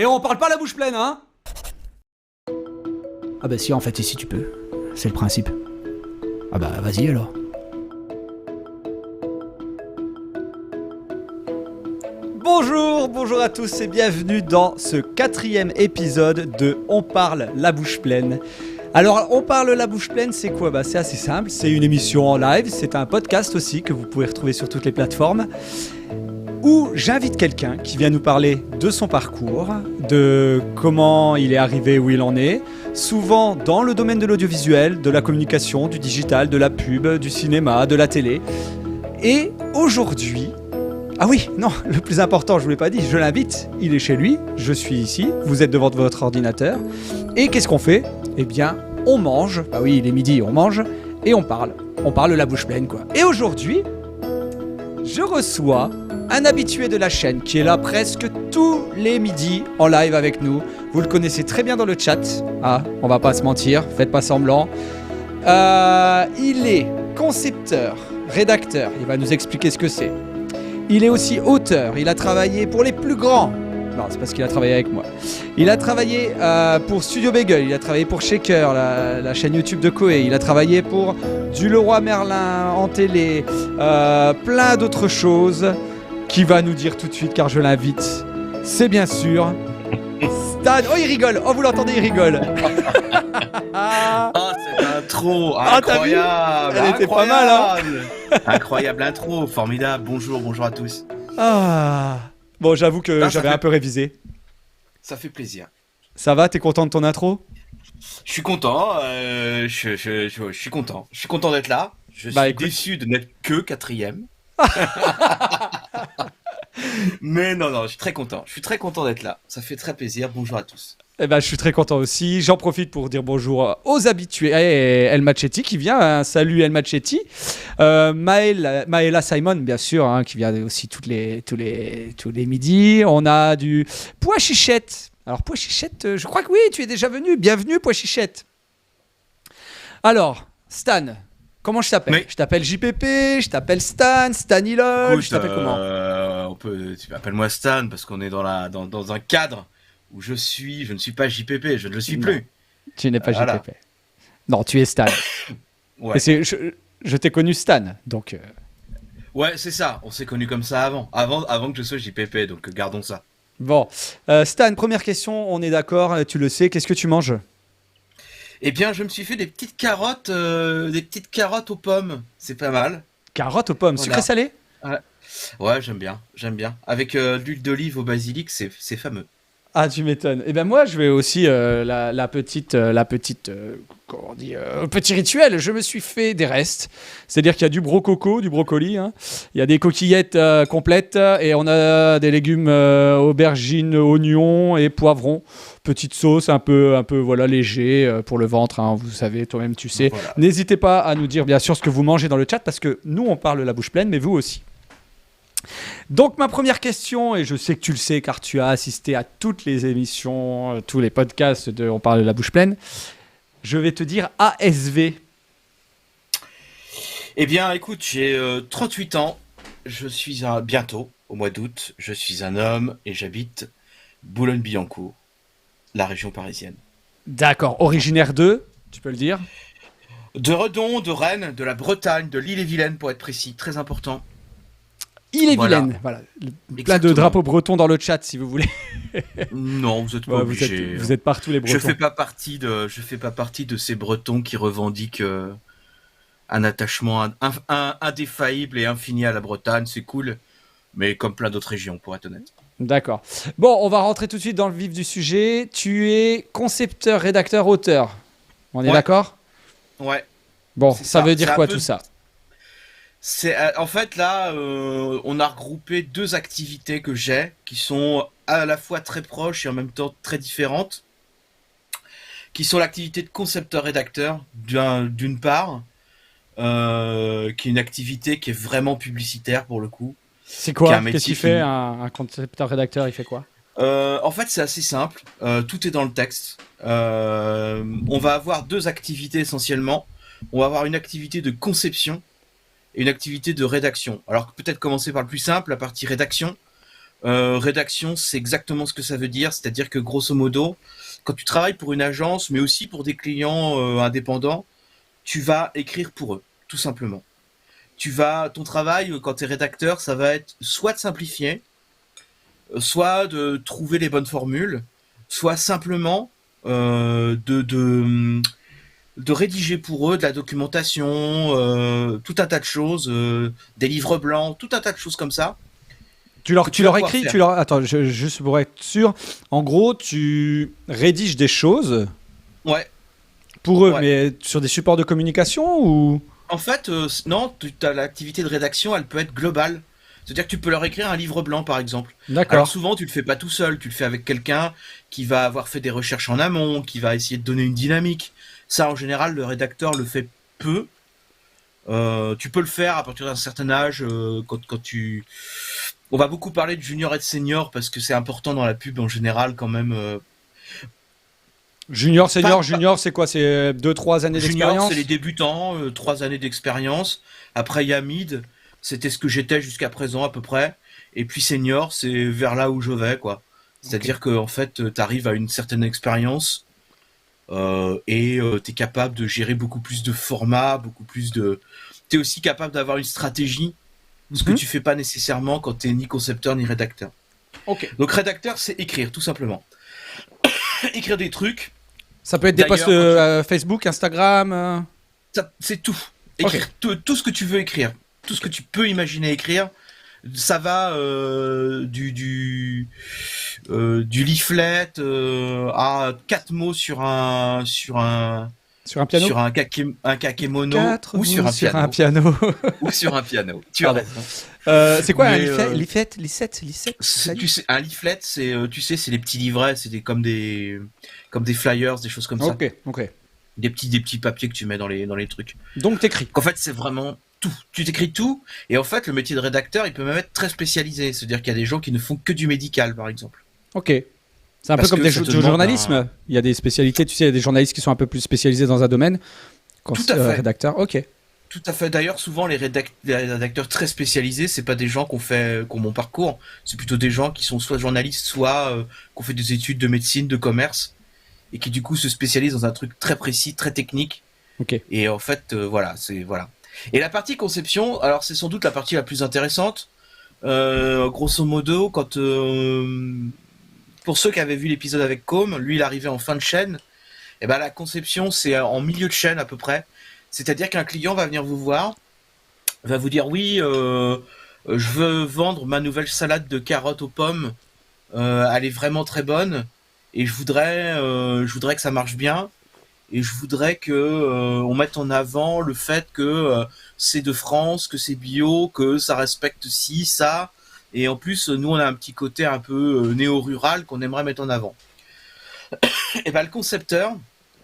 Et on parle pas la bouche pleine, hein? Ah bah si, en fait, ici tu peux. C'est le principe. Ah bah vas-y alors. Bonjour à tous et bienvenue dans ce 4e épisode de On parle la bouche pleine. Alors, On parle la bouche pleine, c'est quoi? Bah c'est assez simple, c'est une émission en live, c'est un podcast aussi que vous pouvez retrouver sur toutes les plateformes, où j'invite quelqu'un qui vient nous parler de son parcours, de comment il est arrivé où il en est, souvent dans le domaine de l'audiovisuel, de la communication, du digital, de la pub, du cinéma, de la télé. Et aujourd'hui... Ah oui, non, le plus important, je ne vous l'ai pas dit, je l'invite, il est chez lui, je suis ici, vous êtes devant votre ordinateur. Et qu'est-ce qu'on fait? Eh bien, on mange, bah oui, il est midi, on mange, et on parle la bouche pleine quoi. Et aujourd'hui, je reçois un habitué de la chaîne qui est là presque tous les midis en live avec nous. Vous le connaissez très bien dans le chat, ah, on va pas se mentir, faites pas semblant. Il est concepteur, rédacteur, il va nous expliquer ce que c'est. Il est aussi auteur, il a travaillé pour les plus grands. Non, c'est parce qu'il a travaillé avec moi. Il a travaillé pour Studio Bagel, il a travaillé pour Shaker, la chaîne YouTube de Koé. Il a travaillé pour Du Leroy Merlin en télé, plein d'autres choses qui va nous dire tout de suite car je l'invite. C'est bien sûr Stan. Oh, il rigole. Oh, vous l'entendez, il rigole. Oh, cette intro incroyable. Elle était pas mal, hein. Incroyable intro, formidable. Bonjour à tous. Ah. Bon, j'avoue que j'avais un peu révisé. Ça fait plaisir. Ça va, t'es content de ton intro? Je suis content, je suis content. Je suis content d'être là. Je suis déçu de n'être que 4e. Mais non, je suis très content. Je suis très content d'être là. Ça fait très plaisir. Bonjour à tous. Eh ben, je suis très content aussi. J'en profite pour dire bonjour aux habitués. El Machetti qui vient. Hein. Salut El Machetti. Maëla Simon, bien sûr, hein, qui vient aussi tous les midis. On a du Pois Chichette. Alors, Pois Chichette, je crois que oui, tu es déjà venu. Bienvenue, Pois Chichette. Alors, Stan, comment je t'appelle? Je t'appelle JPP, je t'appelle Stan, Stanilol, je t'appelle comment? Tu m'appelles-moi Stan parce qu'on est dans un cadre où je ne suis pas JPP, je ne le suis plus. Tu n'es pas JPP. Non, tu es Stan. Ouais. Et je t'ai connu Stan, donc... Ouais, c'est ça, on s'est connu comme ça avant que je sois JPP, donc gardons ça. Bon, Stan, première question, on est d'accord, tu le sais, qu'est-ce que tu manges? Eh bien, je me suis fait des petites carottes aux pommes, c'est pas mal. Carottes aux pommes, voilà. Sucré-salé? Ouais, j'aime bien. Avec de l'huile d'olive au basilic, c'est fameux. Ah, tu m'étonnes. Eh ben moi, je vais aussi le petit rituel. Je me suis fait des restes, c'est-à-dire qu'il y a du brocoli, hein. Il y a des coquillettes complètes et on a des légumes, aubergines, oignons et poivrons. Petite sauce un peu voilà léger pour le ventre, hein, vous savez, toi-même tu sais. Voilà. N'hésitez pas à nous dire bien sûr ce que vous mangez dans le chat parce que nous on parle la bouche pleine, mais vous aussi. Donc ma première question, et je sais que tu le sais car tu as assisté à toutes les émissions, tous les podcasts de On parle de la bouche pleine, je vais te dire ASV. Eh bien écoute, j'ai 38 ans, je suis bientôt, au mois d'août, je suis un homme et j'habite Boulogne-Billancourt, la région parisienne. D'accord, originaire de, tu peux le dire? De Redon, de Rennes, de la Bretagne, de l'Ille-et-Vilaine pour être précis, très important. Ille-et-Vilaine, voilà. Plein de drapeaux bretons dans le chat si vous voulez. Non, vous êtes pas obligés. Vous êtes partout les Bretons. Je fais pas partie de ces Bretons qui revendiquent un attachement indéfaillible et infini à la Bretagne, c'est cool, mais comme plein d'autres régions pour être honnête. D'accord. Bon, on va rentrer tout de suite dans le vif du sujet. Tu es concepteur, rédacteur, auteur. On est d'accord? Ouais. Bon, ça veut dire quoi tout ça? En fait là, on a regroupé deux activités que j'ai, qui sont à la fois très proches et en même temps très différentes, qui sont l'activité de concepteur-rédacteur d'une part, qui est une activité qui est vraiment publicitaire pour le coup. C'est quoi? Qu'est-ce qu'il fait un concepteur-rédacteur? Il fait quoi? En fait, c'est assez simple. Tout est dans le texte. On va avoir deux activités essentiellement. On va avoir une activité de conception et une activité de rédaction. Alors peut-être commencer par le plus simple, la partie rédaction. Rédaction, c'est exactement ce que ça veut dire, c'est-à-dire que grosso modo, quand tu travailles pour une agence, mais aussi pour des clients indépendants, tu vas écrire pour eux, tout simplement. Ton travail quand tu es rédacteur, ça va être soit de simplifier, soit de trouver les bonnes formules, soit simplement de rédiger pour eux de la documentation, tout un tas de choses, des livres blancs, tout un tas de choses comme ça. Tu leur écris, attends, juste pour être sûr, en gros, tu rédiges des choses Ouais. pour eux, Ouais. mais sur des supports de communication ou... En fait, non, l'activité de rédaction, elle peut être globale. C'est-à-dire que tu peux leur écrire un livre blanc, par exemple. Alors D'accord. souvent, tu le fais pas tout seul, tu le fais avec quelqu'un qui va avoir fait des recherches en amont, qui va essayer de donner une dynamique. Ça, en général, le rédacteur le fait peu. Tu peux le faire à partir d'un certain âge, quand tu... On va beaucoup parler de junior et de senior parce que c'est important dans la pub en général quand même. Junior, senior, Pas- junior, c'est quoi? C'est 2-3 années Junior, d'expérience? c'est les débutants, 3 années d'expérience. Après, il y a mid, c'était ce que j'étais jusqu'à présent à peu près. Et puis senior, c'est vers là où je vais, quoi. C'est-à-dire que en fait, tu arrives à une certaine expérience et tu es capable de gérer beaucoup plus de formats, beaucoup plus de... Tu es aussi capable d'avoir une stratégie, ce que Mhm. tu fais pas nécessairement quand tu es ni concepteur ni rédacteur. Ok. Donc rédacteur, c'est écrire, tout simplement. Écrire des trucs, Ça peut être des D'ailleurs, posts quand Facebook, Instagram. c'est tout. Écrire tout ce que tu veux écrire, tout ce que tu peux imaginer écrire. Ça va du leaflet à 4 mots sur un Sur un piano. sur un kakémono Quatre ou sur mots un piano piano. ou sur un piano. Tu as Pardon. raison. C'est quoi un Mais, leaflet? Lisset? Tu sais, un leaflet, c'est les petits livrets, comme des flyers, des choses comme ça, Ok. des petits papiers que tu mets dans les trucs. Donc t'écris. En fait, c'est vraiment tout. Tu t'écris tout, et en fait, le métier de rédacteur, il peut même être très spécialisé. C'est-à-dire qu'il y a des gens qui ne font que du médical, par exemple. Ok. C'est un Parce peu comme que ça te du demande journalisme. Il y a des spécialités, tu sais, il y a des journalistes qui sont un peu plus spécialisés dans un domaine. Quand Tout à fait. rédacteur, ok. Tout à fait. D'ailleurs, souvent, les rédacteurs très spécialisés, c'est pas des gens qui ont mon parcours. C'est plutôt des gens qui sont soit journalistes, soit qui ont fait des études de médecine, de commerce, et qui du coup se spécialisent dans un truc très précis, très technique. Ok. Et en fait, voilà. Et la partie conception, alors c'est sans doute la partie la plus intéressante. Grosso modo, pour ceux qui avaient vu l'épisode avec Com, lui il arrivait en fin de chaîne. Et ben la conception c'est en milieu de chaîne à peu près. C'est-à-dire qu'un client va venir vous voir, va vous dire oui, je veux vendre ma nouvelle salade de carottes aux pommes. Elle est vraiment très bonne et je voudrais que ça marche bien. Et je voudrais que on mette en avant le fait que c'est de France, que c'est bio, que ça respecte ci, ça. Et en plus, nous, on a un petit côté un peu néo-rural qu'on aimerait mettre en avant. Et ben le concepteur,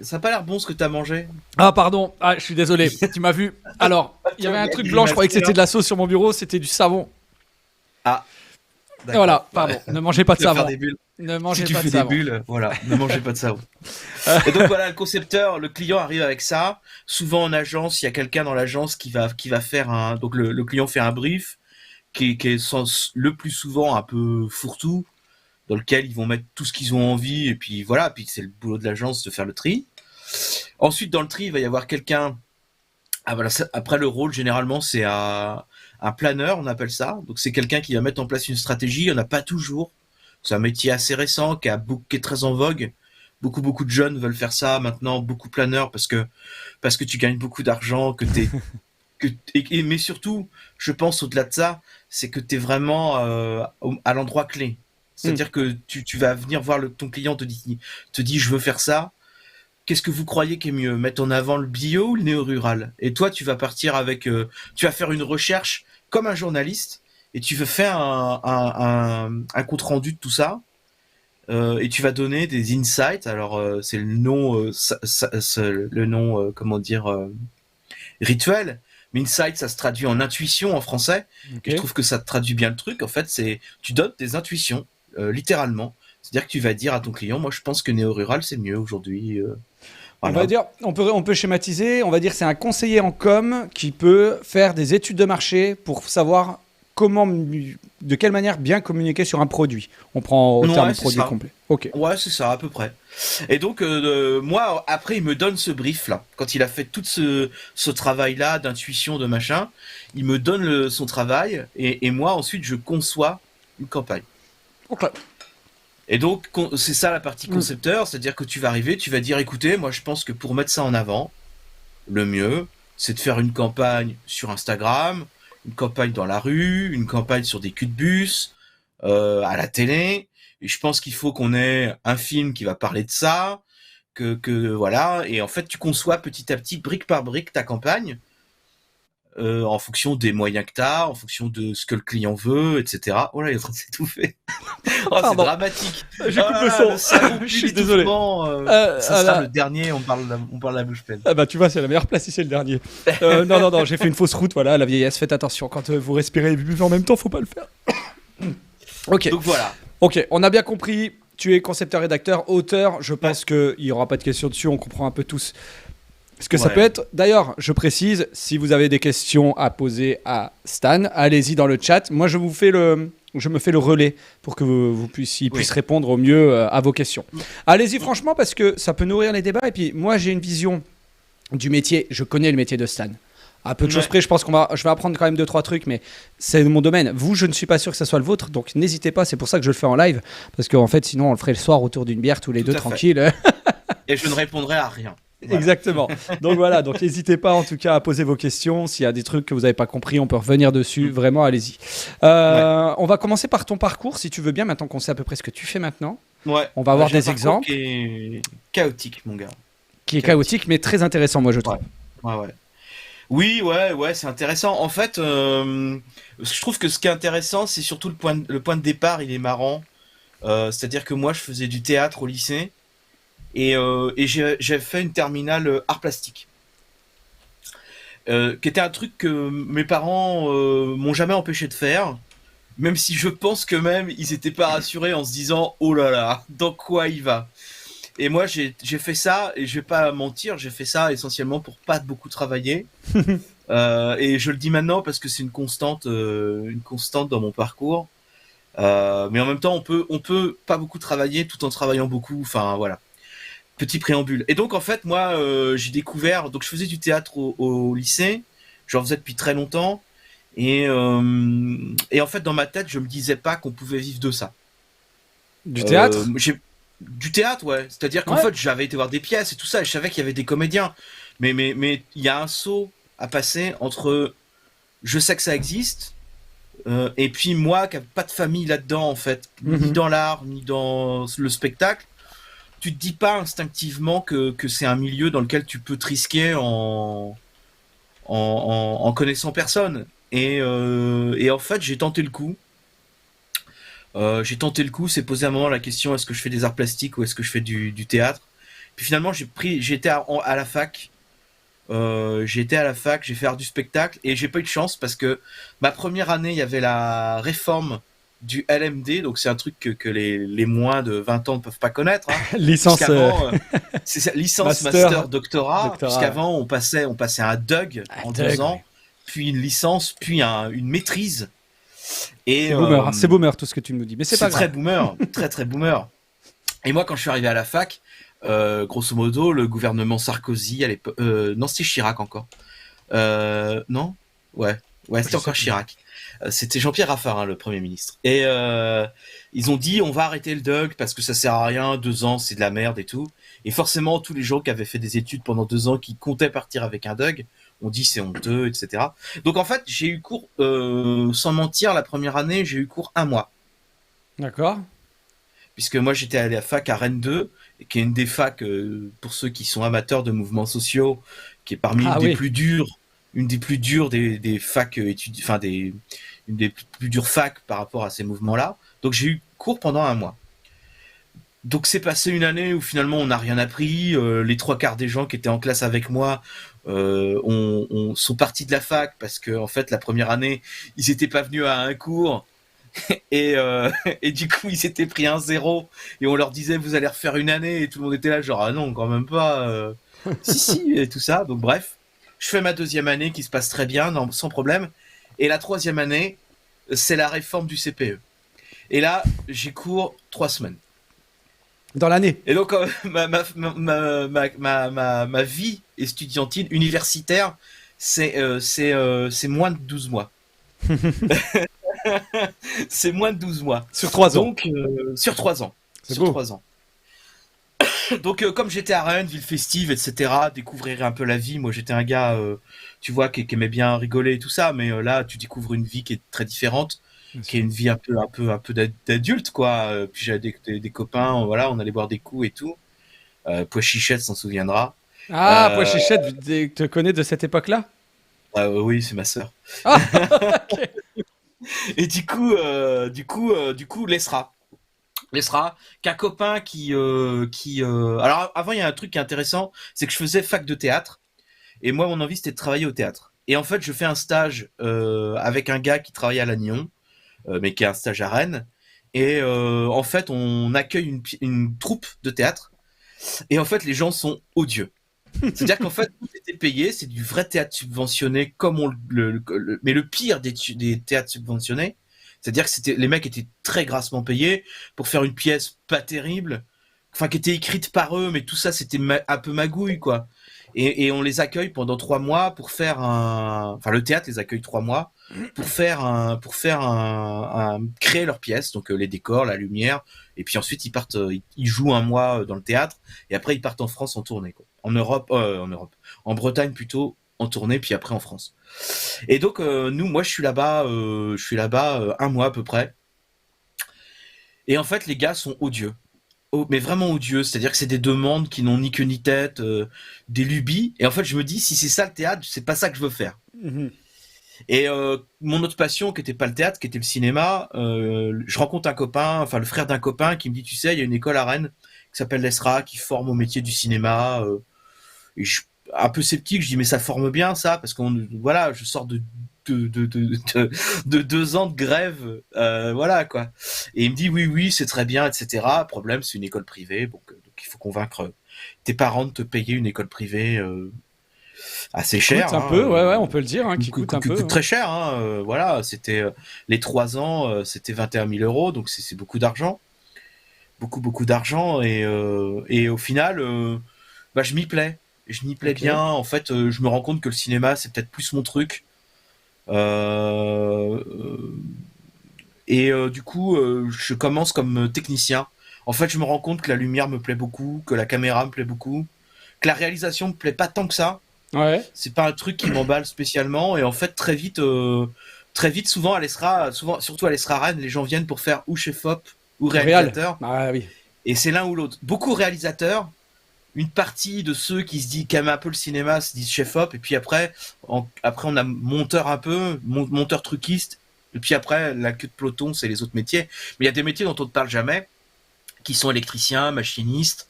ça n'a pas l'air bon ce que tu as mangé. Ah pardon, je suis désolé, tu m'as vu. Alors, il y avait un truc blanc, je croyais que c'était de la sauce sur mon bureau, c'était du savon. Ah. Et voilà, pardon, ne mangez pas de Tu vas faire savon. des bulles. Ne mangez Si tu pas fais de des savon. bulles, voilà, ne mangez pas de savon. Et donc voilà, le client arrive avec ça. Souvent en agence, il y a quelqu'un dans l'agence qui va faire donc le client fait un brief qui est le plus souvent un peu fourre-tout, dans lequel ils vont mettre tout ce qu'ils ont envie, et puis voilà, puis c'est le boulot de l'agence de faire le tri. Ensuite, dans le tri, il va y avoir quelqu'un. Ah voilà, après le rôle, généralement, c'est un planeur, on appelle ça. Donc c'est quelqu'un qui va mettre en place une stratégie. Il n'y en a pas toujours. C'est un métier assez récent qui est très en vogue. Beaucoup de jeunes veulent faire ça maintenant, beaucoup planeurs parce que tu gagnes beaucoup d'argent, mais surtout, je pense au-delà de ça, c'est que tu es vraiment à l'endroit clé. C'est-à-dire que tu vas venir voir ton client te dit je veux faire ça. Qu'est-ce que vous croyez qui est mieux, mettre en avant le bio ou le néo-rural? Et toi, tu vas partir tu vas faire une recherche comme un journaliste et tu veux faire un compte rendu de tout ça. Et tu vas donner des insights. Alors c'est le nom, comment dire, rituel. Mais insight, ça se traduit en intuition en français. Ok. Et je trouve que ça traduit bien le truc. En fait, tu donnes des intuitions, littéralement. C'est-à-dire que tu vas dire à ton client, moi je pense que néo-rural c'est mieux aujourd'hui. Voilà. On va dire, on peut schématiser, on va dire que c'est un conseiller en com qui peut faire des études de marché pour savoir de quelle manière bien communiquer sur un produit. On prend au terme produit complet. Ok. Ouais, c'est ça, à peu près. Et donc, moi, après, il me donne ce brief-là. Quand il a fait tout ce travail-là d'intuition, de machin, il me donne son travail, et moi, ensuite, je conçois une campagne. Ok. Et donc, c'est ça la partie concepteur, c'est-à-dire que tu vas arriver, tu vas dire, écoutez, moi, je pense que pour mettre ça en avant, le mieux, c'est de faire une campagne sur Instagram, une campagne dans la rue, une campagne sur des culs de bus, à la télé. Et je pense qu'il faut qu'on ait un film qui va parler de ça, que voilà. Et en fait, tu conçois petit à petit, brique par brique, ta campagne, en fonction des moyens que t'as, en fonction de ce que le client veut, etc. Oh là, il est en train de s'étouffer. Oh, c'est dramatique. Je coupe le son. Je suis désolé. Ça sera le dernier, on parle la bouche pleine. Ah bah tu vois, c'est la meilleure place si c'est le dernier. Non, j'ai fait une fausse route, voilà, la vieillesse, faites attention. Quand vous respirez et buvez en même temps, faut pas le faire. Ok. Donc voilà. Ok, on a bien compris, tu es concepteur, rédacteur, auteur, je pense qu'il n'y aura pas de questions dessus, on comprend un peu tous ce que ça peut être. D'ailleurs, je précise, si vous avez des questions à poser à Stan, allez-y dans le chat. Moi, je me fais le relais pour que il puisse répondre au mieux à vos questions. Allez-y franchement, parce que ça peut nourrir les débats. Et puis, moi, j'ai une vision du métier. Je connais le métier de Stan. À peu de choses près, je pense je vais apprendre quand même 2-3 trucs, mais c'est mon domaine. Vous, je ne suis pas sûr que ça soit le vôtre, donc n'hésitez pas. C'est pour ça que je le fais en live, parce qu'en fait, sinon, on le ferait le soir autour d'une bière tous les deux, tranquille. Et je ne répondrai à rien. Voilà. Exactement. Donc voilà, donc n'hésitez pas en tout cas à poser vos questions. S'il y a des trucs que vous n'avez pas compris, on peut revenir dessus. Vraiment, allez-y. On va commencer par ton parcours, si tu veux bien, maintenant qu'on sait à peu près ce que tu fais maintenant. Ouais. On va avoir des exemples. Qui est chaotique, mon gars. Qui est chaotique, mais très intéressant, moi, je trouve. Ouais. Oui, ouais, c'est intéressant. En fait, je trouve que ce qui est intéressant, c'est surtout le point de départ, il est marrant. C'est-à-dire que moi, je faisais du théâtre au lycée. Et j'ai fait une terminale art plastique, qui était un truc que mes parents m'ont jamais empêché de faire, même si je pense que même ils étaient pas rassurés en se disant oh là là, dans quoi il va. Et moi j'ai fait ça, et je vais pas mentir, j'ai fait ça essentiellement pour pas beaucoup travailler. Et je le dis maintenant parce que c'est une constante dans mon parcours. Mais en même temps on peut pas beaucoup travailler tout en travaillant beaucoup. Enfin voilà. Petit préambule. Et donc en fait moi j'ai découvert, donc je faisais du théâtre au lycée, j'en faisais depuis très longtemps, et en fait dans ma tête je me disais pas qu'on pouvait vivre de ça. Du théâtre Du théâtre, ouais. C'est-à-dire qu'en fait j'avais été voir des pièces et tout ça, et je savais qu'il y avait des comédiens, mais il y a un saut à passer entre je sais que ça existe et puis moi qui n'ai pas de famille là-dedans en fait, ni dans l'art ni dans le spectacle. Tu te dis pas instinctivement que c'est un milieu dans lequel tu peux te risquer en connaissant personne. Et en fait, j'ai tenté le coup. C'est posé à un moment la question, est-ce que je fais des arts plastiques ou est-ce que je fais du théâtre? Puis finalement, j'étais à la fac. J'ai fait art du spectacle, et j'ai pas eu de chance parce que ma première année, il y avait la réforme du LMD, donc c'est un truc que les moins de 20 ans ne peuvent pas connaître. Hein. Licence, c'est ça, licence, master, doctorat. Puisqu'avant on passait un DUG en 2 ans, puis une licence, puis une maîtrise. Et c'est boomer tout ce que tu nous dis, mais c'est pas grave. Très boomer, très boomer. Et moi quand je suis arrivé à la fac, grosso modo le gouvernement Sarkozy à l'époque, non c'était Chirac encore. Non, ouais c'était encore Chirac. C'était Jean-Pierre Raffarin, le Premier ministre. Et ils ont dit, on va arrêter le DUG parce que ça sert à rien, 2 ans, c'est de la merde et tout. Et forcément, tous les gens qui avaient fait des études pendant 2 ans, qui comptaient partir avec un DUG, ont dit c'est honteux, etc. Donc en fait, j'ai eu cours, sans mentir, la première année, j'ai eu cours 1 mois. D'accord. Puisque moi, j'étais allé à la fac à Rennes 2, qui est une des facs, pour ceux qui sont amateurs de mouvements sociaux, qui est parmi une des plus dures des facs une des plus dures facs par rapport à ces mouvements-là. Donc j'ai eu cours pendant 1 mois. Donc c'est passé une année où finalement on n'a rien appris. Les 3/4 des gens qui étaient en classe avec moi sont partis de la fac parce que en fait la première année ils étaient pas venus à un cours et du coup ils s'étaient pris un 0 et on leur disait vous allez refaire une année, et tout le monde était là genre ah non quand même pas si et tout ça. Donc bref. Je fais ma 2e année qui se passe très bien, sans problème. Et la 3e année, c'est la réforme du CPE. Et là, j'y cours 3 semaines. Dans l'année. Et donc, ma vie estudiantine, universitaire, c'est moins de 12 mois. C'est moins de 12 mois. Sur 3 ans. Donc, sur 3 ans. C'est sur beau. 3 ans. Donc, comme j'étais à Rennes, ville festive, etc., découvrir un peu la vie. Moi, j'étais un gars, tu vois, qui aimait bien rigoler et tout ça, mais là, tu découvres une vie qui est très différente, qui est une vie un peu d'adulte, quoi. Puis j'avais des copains, voilà, on allait boire des coups et tout. Pois-Chichette s'en souviendra. Ah, Euh, Pois-Chichette, tu te connais de cette époque-là? oui, c'est ma sœur. Ah, ok. Et du coup, Lesra, qu'un copain alors avant, il y a un truc qui est intéressant, c'est que je faisais fac de théâtre, et moi, mon envie, c'était de travailler au théâtre. Et en fait, je fais un stage avec un gars qui travaillait à Lannion, mais qui est un stage à Rennes. Et en fait, on accueille une troupe de théâtre, et en fait, les gens sont odieux. C'est-à-dire qu'en fait, tout était payé, c'est du vrai théâtre subventionné, comme mais le pire des théâtres subventionnés, c'est-à-dire que les mecs étaient très grassement payés pour faire une pièce pas terrible, enfin qui était écrite par eux, mais tout ça c'était un peu magouille, quoi. Et on les accueille pendant 3 mois pour faire enfin le théâtre les accueille 3 mois pour créer leur pièce, donc les décors, la lumière, et puis ensuite ils partent, ils jouent un mois dans le théâtre, et après ils partent en France en tournée, quoi. En Europe, en Bretagne plutôt en tournée, puis après en France. Et donc moi je suis là-bas un mois à peu près. Et en fait les gars sont odieux. Mais vraiment odieux, c'est-à-dire que c'est des demandes qui n'ont ni queue ni tête, des lubies. Et en fait je me dis, si c'est ça le théâtre, c'est pas ça que je veux faire. Mhm. Et mon autre passion, qui était pas le théâtre, qui était le cinéma, je rencontre un copain, enfin le frère d'un copain, qui me dit, tu sais, il y a une école à Rennes qui s'appelle l'ESRA, qui forme au métier du cinéma. Et je suis un peu sceptique, je dis, mais ça forme bien ça, parce voilà, je sors de 2 ans de grève, voilà quoi. Et il me dit, oui, c'est très bien, etc. Le problème, c'est une école privée, donc il faut convaincre tes parents de te payer une école privée assez cher, Coûte un peu, ouais, on peut le dire, hein, qui coûte un peu. très cher, hein, voilà, c'était les 3 ans, c'était 21 000 euros, donc c'est beaucoup d'argent, beaucoup d'argent, et au final, je m'y plais, Ok. bien. En fait, je me rends compte que le cinéma, c'est peut-être plus mon truc, euh, et du coup, je commence comme technicien. En fait, je me rends compte que la lumière me plaît beaucoup, que la caméra me plaît beaucoup, que la réalisation me plaît pas tant que ça. Ouais. C'est pas un truc qui m'emballe spécialement, et en fait très vite, souvent surtout à l'ESRA Rennes, les gens viennent pour faire ou chef-op ou Réal. réalisateur, Ah oui. et c'est l'un ou l'autre. Beaucoup réalisateurs, une partie de ceux qui aiment un peu le cinéma se disent chef-op, et puis après on a monteur un peu, monteur truquiste, et puis après la queue de peloton, c'est les autres métiers. Mais il y a des métiers dont on ne parle jamais, qui sont électriciens, machinistes,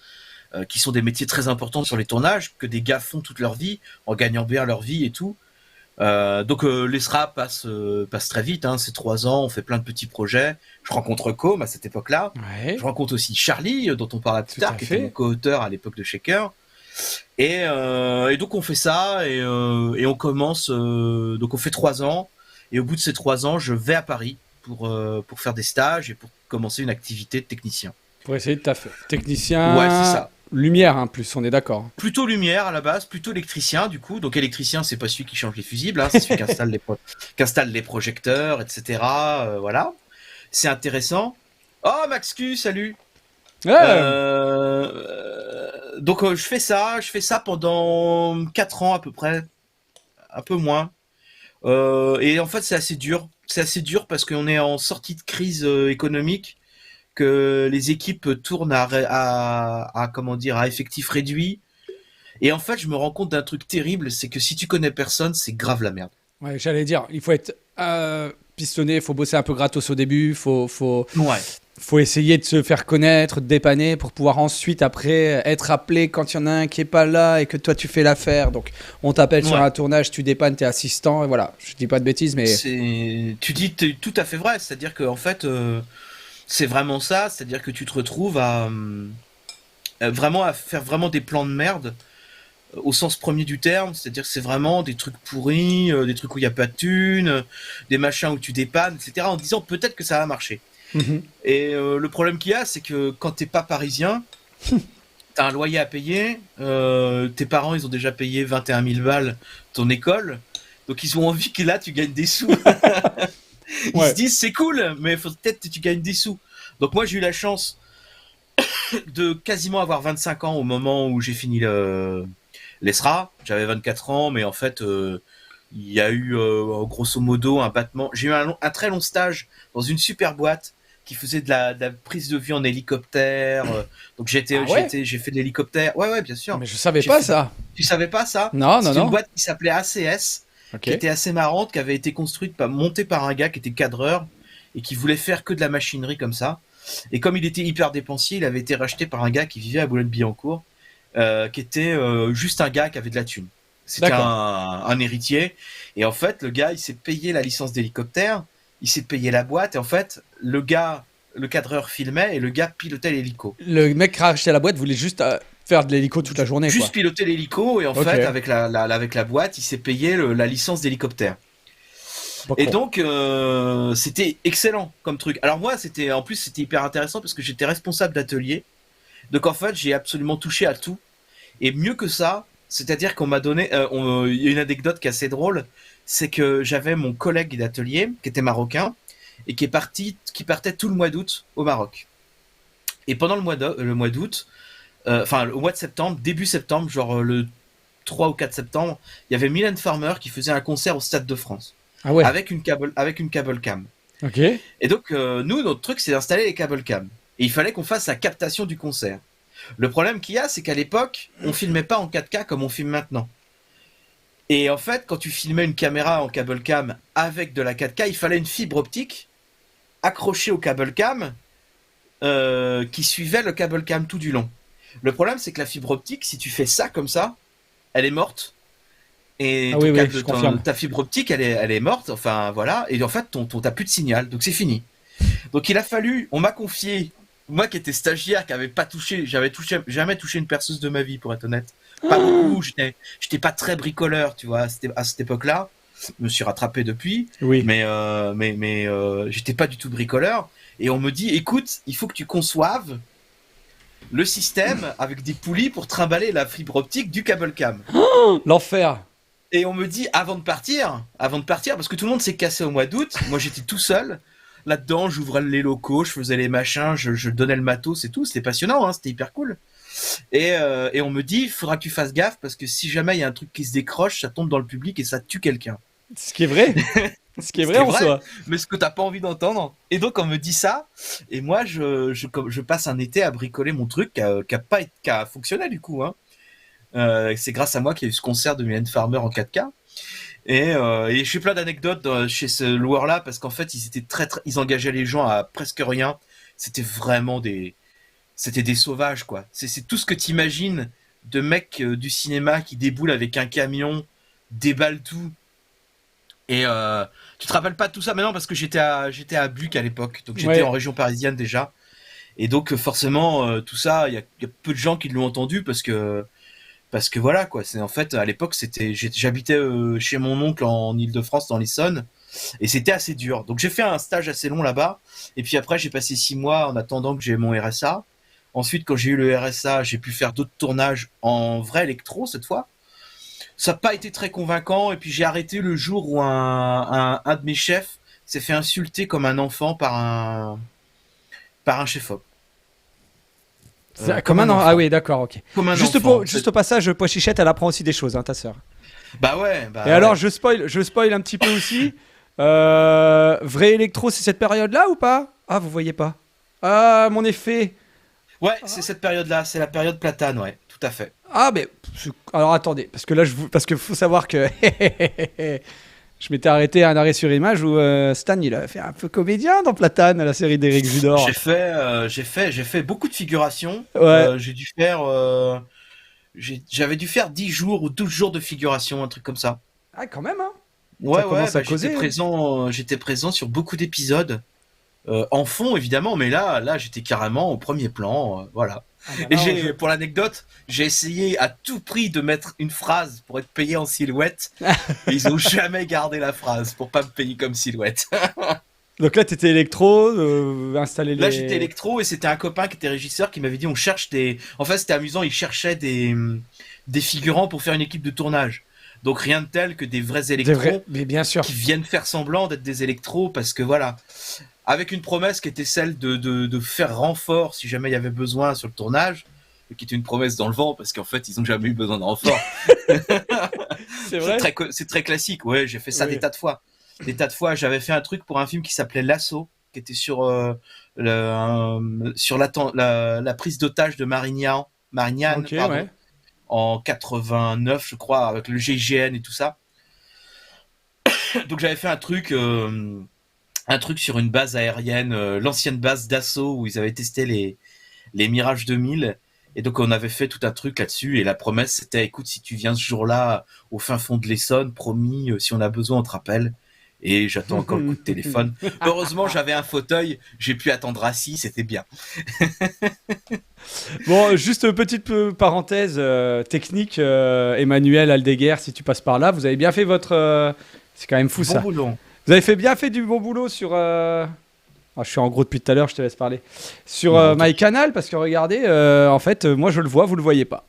qui sont des métiers très importants sur les tournages, que des gars font toute leur vie, en gagnant bien leur vie et tout. Donc l'ESRA passe très vite, hein, c'est 3 ans, on fait plein de petits projets. Je rencontre Com à cette époque-là. Ouais. Je rencontre aussi Charlie, dont on parlera plus Tout tard, à qui fait. était mon co-auteur à l'époque de Shaker. Et donc on fait ça, et on commence, donc on fait 3 ans, et au bout de ces 3 ans, je vais à Paris pour faire des stages et pour commencer une activité de technicien. Pour essayer de taffer. Ouais, c'est Technicien. ça. Lumière, hein, plus, on est d'accord. Plutôt lumière à la base, plutôt électricien du coup. Donc électricien, c'est pas celui qui change les fusibles, hein, c'est celui qui installe les projecteurs, etc. Voilà, c'est intéressant. Oh Maxcu, salut. Ouais. Donc je fais ça pendant 4 ans à peu près, un peu moins. Et en fait, c'est assez dur. C'est assez dur parce qu'on est en sortie de crise économique, que les équipes tournent comment dire, à effectif réduit. Et en fait, je me rends compte d'un truc terrible, c'est que si tu connais personne, c'est grave la merde. Ouais, j'allais dire, il faut être pistonné, il faut bosser un peu gratos au début, Ouais. faut essayer de se faire connaître, de dépanner pour pouvoir ensuite, après, être appelé quand il y en a un qui est pas là et que toi tu fais l'affaire. Donc, on t'appelle sur Ouais. un tournage, tu dépannes, t'es assistant, et voilà. Je dis pas de bêtises, mais. Tu dis t'es tout à fait vrai, c'est-à-dire que en fait, c'est vraiment ça, c'est-à-dire que tu te retrouves à vraiment à faire vraiment des plans de merde au sens premier du terme, c'est-à-dire que c'est vraiment des trucs pourris, des trucs où il y a pas de thunes, des machins où tu dépannes, etc. En disant peut-être que ça va marcher. Et le problème qu'il y a, c'est que quand t'es pas parisien, t'as un loyer à payer, tes parents ils ont déjà payé 21 000 balles ton école, donc ils ont envie que là tu gagnes des sous. Ils se disent c'est cool, mais faut peut-être que tu gagnes des sous. Donc moi j'ai eu la chance de quasiment avoir 25 ans au moment où j'ai fini l'ESRA. J'avais 24 ans, mais en fait il y a eu grosso modo un battement. J'ai eu un très long stage dans une super boîte qui faisait de la prise de vue en hélicoptère. Donc j'ai fait de l'hélicoptère. Ouais, bien sûr. Mais je savais pas ça. Tu savais pas ça? Non. C'est une boîte qui s'appelait ACS, Okay. qui était assez marrante, qui avait été montée par un gars qui était cadreur et qui voulait faire que de la machinerie comme ça. Et comme il était hyper dépensier, il avait été racheté par un gars qui vivait à Boulogne-Billancourt, qui était juste un gars qui avait de la thune. C'était un héritier. Et en fait, le gars, il s'est payé la licence d'hélicoptère, il s'est payé la boîte, et en fait, le cadreur filmait et le gars pilotait l'hélico. Le mec qui a acheté la boîte voulait juste faire de l'hélico toute la journée. Juste piloter l'hélico, et en fait, avec la boîte, il s'est payé la licence d'hélicoptère. Et donc, c'était excellent comme truc. Alors moi, c'était hyper intéressant parce que j'étais responsable d'atelier. Donc en fait, j'ai absolument touché à tout. Et mieux que ça, c'est-à-dire qu'on m'a donné... il y a une anecdote qui est assez drôle, c'est que j'avais mon collègue d'atelier, qui était marocain, et qui partait tout le mois d'août au Maroc. Et pendant le mois d'août, au mois de septembre, début septembre, genre le 3 ou 4 septembre, il y avait Mylène Farmer qui faisait un concert au Stade de France. Ah ouais. Avec une cable cam. Ok. Et donc, nous, notre truc, c'est d'installer les câbles cam. Et il fallait qu'on fasse la captation du concert. Le problème qu'il y a, c'est qu'à l'époque, on filmait pas en 4K comme on filme maintenant. Et en fait, quand tu filmais une caméra en câble cam avec de la 4K, il fallait une fibre optique accrochée au câble cam qui suivait le câble cam tout du long. Le problème, c'est que la fibre optique, si tu fais ça comme ça, elle est morte. Et ta fibre optique, elle est morte, enfin voilà, et en fait, t'as plus de signal, donc c'est fini. Donc il a fallu, on m'a confié, moi qui étais stagiaire, qui avait pas touché, jamais touché une perceuse de ma vie, pour être honnête. Pas beaucoup, j'étais pas très bricoleur, tu vois, à cette époque-là. Je me suis rattrapé depuis, mais j'étais pas du tout bricoleur. Et on me dit, écoute, il faut que tu conçoives le système avec des poulies pour trimballer la fibre optique du câble cam. L'enfer. Et on me dit, avant de partir, parce que tout le monde s'est cassé au mois d'août, moi j'étais tout seul, là-dedans, j'ouvrais les locaux, je faisais les machins, je donnais le matos et tout, c'était passionnant, hein, c'était hyper cool. Et on me dit, il faudra que tu fasses gaffe, parce que si jamais il y a un truc qui se décroche, ça tombe dans le public et ça tue quelqu'un. Ce qui est vrai. Ce qui est vrai en soi. Mais ce que t'as pas envie d'entendre. Et donc on me dit ça, et moi je passe un été à bricoler mon truc qui a fonctionné du coup, hein. C'est grâce à moi qu'il y a eu ce concert de Mylène Farmer en 4K. Et je fais plein d'anecdotes chez ce loueur-là, parce qu'en fait, ils engageaient les gens à presque rien. C'était vraiment des sauvages, quoi. C'est tout ce que t'imagines de mecs du cinéma qui déboulent avec un camion, déballent tout. Et tu te rappelles pas de tout ça maintenant, parce que j'étais à Buc à l'époque, donc j'étais en région parisienne déjà. Et donc forcément, tout ça, il y a peu de gens qui l'ont entendu, parce que voilà, quoi. C'est en fait, à l'époque, j'habitais chez mon oncle en Île-de-France, dans l'Essonne, et c'était assez dur. Donc j'ai fait un stage assez long là-bas, et puis après j'ai passé 6 mois en attendant que j'ai mon RSA. Ensuite, quand j'ai eu le RSA, j'ai pu faire d'autres tournages en vrai électro cette fois. Ça n'a pas été très convaincant, et puis j'ai arrêté le jour où un de mes chefs s'est fait insulter comme un enfant par un chef-op. Comme un enfant. Ah oui, d'accord, ok. Juste au passage, Pochichette, elle apprend aussi des choses, hein, ta sœur. Bah ouais. Et alors, je spoil un petit peu aussi. Vrai électro, c'est cette période-là ou pas? Ah, vous voyez pas. Ah, mon effet. Ouais, c'est cette période-là, c'est la période platane, ouais, tout à fait. Ah, mais alors attendez, parce que là, parce que faut savoir que je m'étais arrêté à un arrêt sur image où Stan, il a fait un peu comédien dans Platane, la série d'Éric Judor. J'ai fait beaucoup de figurations. Ouais. J'avais dû faire 10 jours ou 12 jours de figuration, un truc comme ça. Ah, quand même, hein. Ouais, j'étais présent sur beaucoup d'épisodes. en fond évidemment, mais là j'étais carrément au premier plan, voilà. Ah bah Et là, pour l'anecdote, j'ai essayé à tout prix de mettre une phrase pour être payé en silhouette, et ils ont jamais gardé la phrase pour pas me payer comme silhouette. Donc là, t'étais électro, installer Là les... j'étais électro et c'était un copain qui était régisseur qui m'avait dit on cherche des... En fait c'était amusant, il cherchait des figurants pour faire une équipe de tournage. Donc rien de tel que des vrais électros Mais bien sûr. qui viennent faire semblant d'être des électros parce que voilà, avec une promesse qui était celle de faire renfort si jamais il y avait besoin sur le tournage, qui était une promesse dans le vent parce qu'en fait ils ont jamais eu besoin de renfort. C'est vrai. C'est très classique, ouais, j'ai fait ça des tas de fois. Des tas de fois, j'avais fait un truc pour un film qui s'appelait L'Assaut, qui était sur sur la prise d'otage de Marignane, Ok, pardon, ouais. en 89, je crois, avec le GIGN et tout ça. Donc j'avais fait un truc sur une base aérienne, l'ancienne base d'assaut où ils avaient testé les Mirage 2000. Et donc on avait fait tout un truc là-dessus et la promesse c'était écoute si tu viens ce jour-là au fin fond de l'Essonne, promis si on a besoin on te rappelle. Et j'attends encore le coup de téléphone. Heureusement j'avais un fauteuil, j'ai pu attendre assis, c'était bien. Bon, juste petite parenthèse technique. Emmanuel Aldeguer, si tu passes par là, vous avez bien fait votre... c'est quand même fou Bon ça. boulot. Vous avez bien fait du bon boulot sur... Ah, je suis en gros depuis tout à l'heure, je te laisse parler. Sur Non, MyCanal, parce que regardez, en fait, moi je le vois, vous le voyez pas.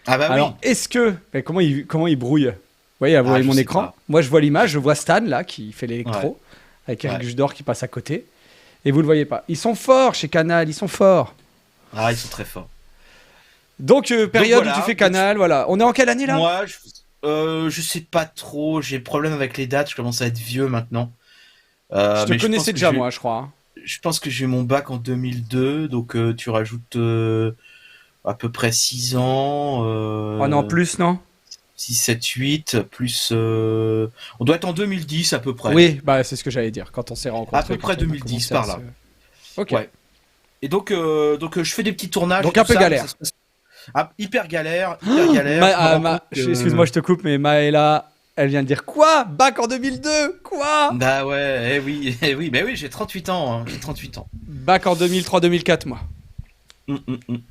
Ah bah Alors, oui. est-ce que... Mais comment il brouille? Vous voyez, Ah, je mon sais écran. pas. Moi je vois l'image, je vois Stan là, qui fait l'électro, avec Eric Ouais. Judor qui passe à côté. Et vous le voyez pas. Ils sont forts chez Canal, ils sont forts. Ah ils sont très forts. Donc, période voilà, où tu fais Canal, voilà. On est en quelle année là? Moi je sais pas trop, j'ai problème avec les dates, je commence à être vieux maintenant. Je te Mais connaissais déjà moi, je crois. Hein. Je pense que j'ai eu mon bac en 2002, donc tu rajoutes à peu près 6 ans. Oh non, plus, non? 6, 7, 8, plus... on doit être en 2010 à peu près. Oui, bah c'est ce que j'allais dire, quand on s'est rencontrés. À peu près quand on a 2010, commencé par à là. Ok. Ouais. Et donc je fais des petits tournages. Donc et un tout peu ça, galère. mais ça se passe- Ah, hyper galère, hyper galère. Je me rends compte que- Excuse-moi, je te coupe, mais Maëla, elle vient de dire quoi? Bac en 2002? Quoi? Bah ouais, bah oui, j'ai 38 ans, hein, j'ai 38 ans. Bac en 2003-2004, moi. Mm.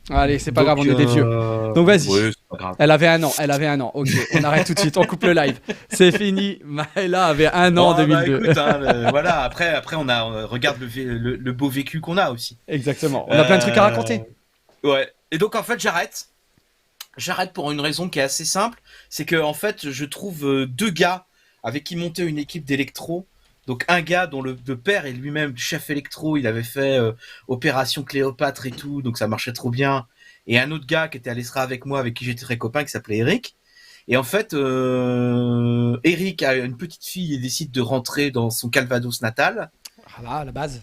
Allez, c'est pas Donc, grave, on est des vieux. Donc vas-y. Ouais, c'est pas grave. Elle avait un an. Ok, on arrête tout de suite, on coupe le live. C'est fini. Maëla avait un an en Bon, bah, 2002. écoute, voilà, après on regarde le beau vécu qu'on a aussi. Exactement. On a plein de trucs à raconter. Ouais. Et donc en fait j'arrête pour une raison qui est assez simple, c'est que en fait je trouve deux gars avec qui monter une équipe d'électro. Donc un gars dont le père est lui-même chef électro, il avait fait Opération Cléopâtre et tout, donc ça marchait trop bien. Et un autre gars qui était à l'ESRA avec moi, avec qui j'étais très copain, qui s'appelait Eric. Et en fait, Eric a une petite fille et décide de rentrer dans son Calvados natal. Voilà, la base.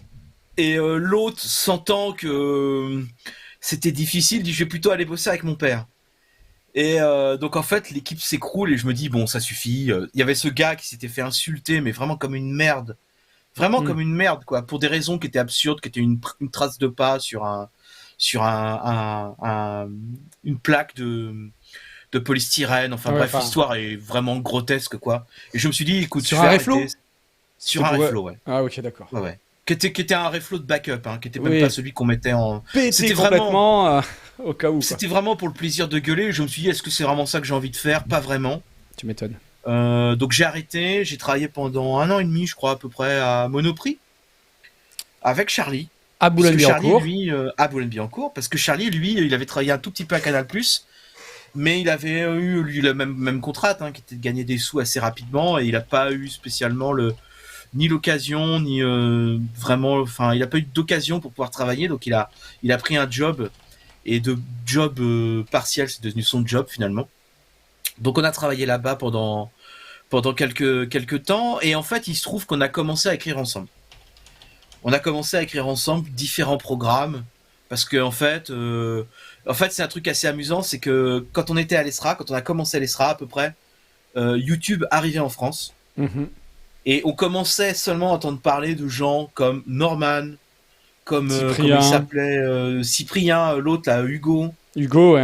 Et l'autre, sentant que c'était difficile, dit je vais plutôt aller bosser avec mon père. Et donc en fait l'équipe s'écroule et je me dis bon ça suffit. Il y avait ce gars qui s'était fait insulter mais vraiment comme une merde. Vraiment comme une merde quoi. Pour des raisons qui étaient absurdes, qui étaient une trace de pas sur une plaque de polystyrène. Enfin bref, l'histoire est vraiment grotesque quoi. Et je me suis dit écoute, sur un réflo. Sur un réflo, ouais. Ah ok d'accord. Ouais. Qui était un réflo de backup, hein, qui était même pas celui qu'on mettait en. C'était complètement au cas où. C'était vraiment pour le plaisir de gueuler. Je me suis dit, est-ce que c'est vraiment ça que j'ai envie de faire? Pas vraiment. Tu m'étonnes. Donc j'ai arrêté. J'ai travaillé pendant 1 an et demi, je crois, à peu près, à Monoprix. Avec Charlie. À Boulogne-Billancourt. À Boulogne-Billancourt. Parce que Charlie, lui, il avait travaillé un tout petit peu à Canal+. Mais il avait eu, lui, la même contrainte, hein, qui était de gagner des sous assez rapidement. Et il n'a pas eu spécialement ni l'occasion, ni vraiment... Enfin, il n'a pas eu d'occasion pour pouvoir travailler. Donc il a pris un job. Et de job partiel, c'est devenu son job finalement. Donc on a travaillé là-bas pendant quelques temps. Et en fait, il se trouve qu'on a commencé à écrire ensemble. On a commencé à écrire ensemble différents programmes. Parce que en fait, c'est un truc assez amusant. C'est que quand on était à l'ESRA, quand on a commencé à l'ESRA à peu près, YouTube arrivait en France. Mm-hmm. Et on commençait seulement à entendre parler de gens comme Norman, comme il s'appelait Cyprien, l'autre là, Hugo. Hugo.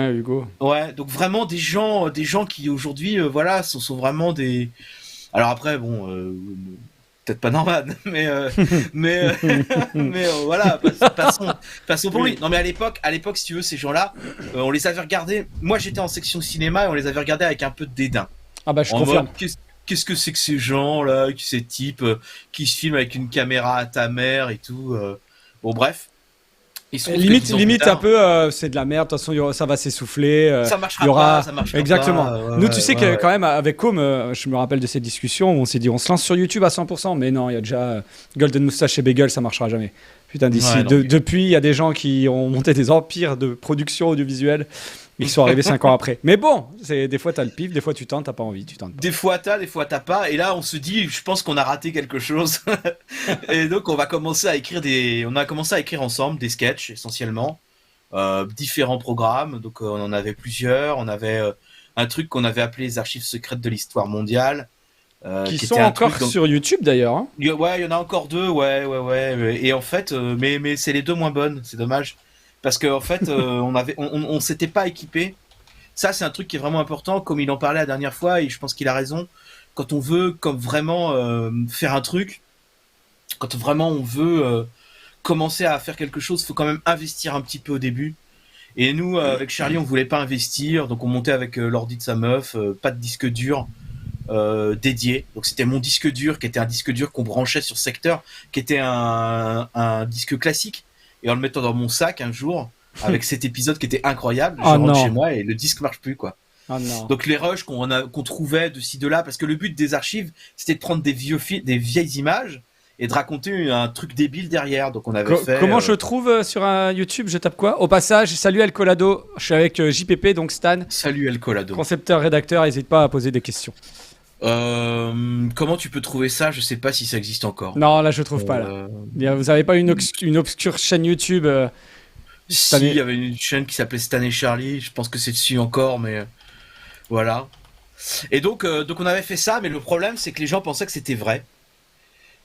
Ouais, donc vraiment des gens qui aujourd'hui, voilà, sont vraiment des. Alors après, bon, peut-être pas Norman, mais voilà, passons pour lui. Non, mais à l'époque, si tu veux, ces gens-là, on les avait regardés. Moi, j'étais en section cinéma et on les avait regardés avec un peu de dédain. Ah bah je En confirme. mode, qu'est-ce que c'est que ces gens-là, ces types qui se filment avec une caméra à ta mère et tout. Bon, bref. Il se trouve que 10 ans plus Limite tard, un peu, c'est de la merde. De toute façon, ça va s'essouffler. ça Il marchera y aura pas, ça marchera exactement. pas. Nous, tu sais que quand même avec Com, je me rappelle de ces discussions où on s'est dit, on se lance sur YouTube à 100%, mais non, il y a déjà Golden Moustache et Bagel, ça marchera jamais. Putain, d'ici Ouais, depuis, il y a des gens qui ont monté des empires de production audiovisuelle. Ils sont arrivés 5 ans après. Mais bon, des fois t'as le pif, des fois tu tentes, t'as pas envie, tu tentes pas. Des fois t'as pas, et là on se dit, je pense qu'on a raté quelque chose. Et donc on a commencé à écrire ensemble des sketchs essentiellement, différents programmes. Donc on en avait plusieurs. On avait un truc qu'on avait appelé les archives secrètes de l'histoire mondiale, Qui qui sont était un encore truc, sur YouTube d'ailleurs. Hein. ouais, il y en a encore deux, ouais. Et en fait, mais c'est les deux moins bonnes, c'est dommage. Parce qu'en fait, on s'était pas équipé. Ça, c'est un truc qui est vraiment important, comme il en parlait la dernière fois, et je pense qu'il a raison. Quand on veut, comme vraiment faire un truc, quand vraiment on veut commencer à faire quelque chose, faut quand même investir un petit peu au début. Et nous, avec Charlie, on voulait pas investir, donc on montait avec l'ordi de sa meuf, pas de disque dur dédié. Donc c'était mon disque dur, qui était un disque dur qu'on branchait sur secteur, qui était un disque classique. Et en le mettant dans mon sac un jour, avec cet épisode qui était incroyable, je rentre chez moi et le disque marche plus, quoi. Oh non. Donc les rushs qu'on trouvait de ci de là, parce que le but des archives, c'était de prendre des vieilles images et de raconter un truc débile derrière. Donc on avait fait. Comment je trouve sur un YouTube, je tape quoi? Au passage, salut El Colado, je suis avec JPP, donc Stan. Salut El Colado. Concepteur, rédacteur, n'hésite pas à poser des questions. Comment tu peux trouver ça? Je sais pas si ça existe encore. Non, là je trouve pas là. Vous avez pas une obscure chaîne YouTube Si, il y avait une chaîne qui s'appelait Stan et Charlie, je pense que c'est dessus encore, mais voilà. Et donc on avait fait ça, mais le problème c'est que les gens pensaient que c'était vrai.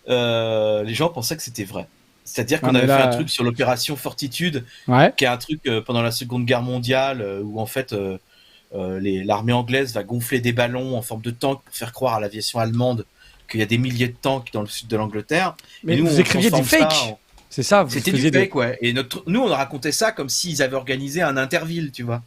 C'est-à-dire qu'on avait fait un truc sur l'opération Fortitude, qui est un truc pendant la Seconde Guerre mondiale, où en fait l'armée anglaise va gonfler des ballons en forme de tank pour faire croire à l'aviation allemande qu'il y a des milliers de tanks dans le sud de l'Angleterre. Mais nous, vous écriviez du fake. C'est ça, vous C'était du fake, ouais. Et nous, on racontait ça comme s'ils avaient organisé un Interville, tu vois.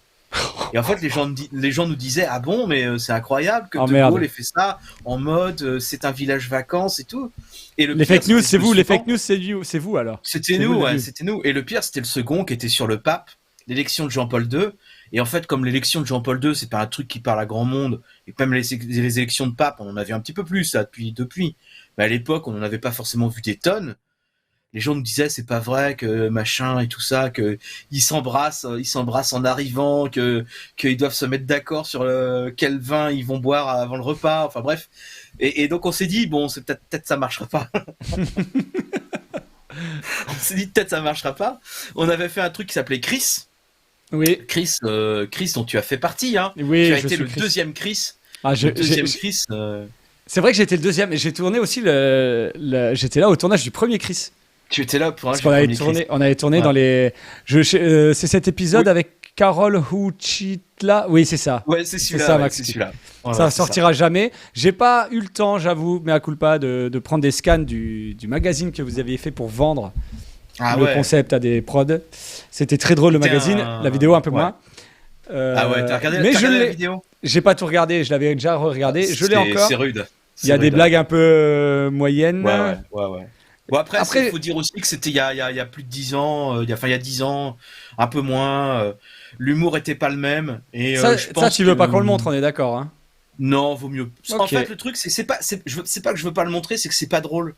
Et en fait, les gens nous disaient, ah bon, mais c'est incroyable que De Gaulle ait fait ça en mode c'est un village vacances et tout. Et les fake news, c'est vous. Les fake news, c'est vous alors. C'était nous, ouais, c'était nous. Et le pire, c'était le second qui était sur le pape, l'élection de Jean-Paul II. Et en fait, comme l'élection de Jean-Paul II, c'est pas un truc qui parle à grand monde, et même les élections de pape, on en avait un petit peu plus, ça, depuis. Mais à l'époque, on n'en avait pas forcément vu des tonnes. Les gens nous disaient, c'est pas vrai, que machin et tout ça, que ils s'embrassent en arrivant, qu'ils doivent se mettre d'accord sur quel vin ils vont boire avant le repas. Enfin bref. Et donc on s'est dit, bon, c'est peut-être ça marchera pas. On s'est dit, peut-être ça marchera pas. On avait fait un truc qui s'appelait Chris. Oui. Chris, dont tu as fait partie, hein. Oui, tu as été le deuxième Chris. Chris. C'est vrai que j'ai été le deuxième, et j'ai tourné aussi j'étais là au tournage du premier Chris. Tu étais là pour un on avait tourné dans les. C'est cet épisode avec Carole Huchitla. Oui, c'est ça. Ouais, c'est celui-là. Max. C'est celui-là. Voilà, ça sortira jamais. J'ai pas eu le temps, j'avoue, mais à culpa, de prendre des scans du magazine que vous aviez fait pour vendre le concept à des prods. C'était très drôle le magazine. La vidéo un peu moins. Ah ouais, t'as regardé la vidéo? J'ai pas tout regardé. Je l'avais déjà regardé. Je l'ai encore. C'est rude. Il y a des blagues un peu moyennes. Ouais. Bon, après, il faut dire aussi que c'était il y a plus de 10 ans, il y a 10 ans, un peu moins. L'humour était pas le même. Et je pense tu veux pas qu'on le montre, on est d'accord. Hein. Non, vaut mieux. Okay. En fait, le truc, c'est pas que je veux pas le montrer, c'est que c'est pas drôle.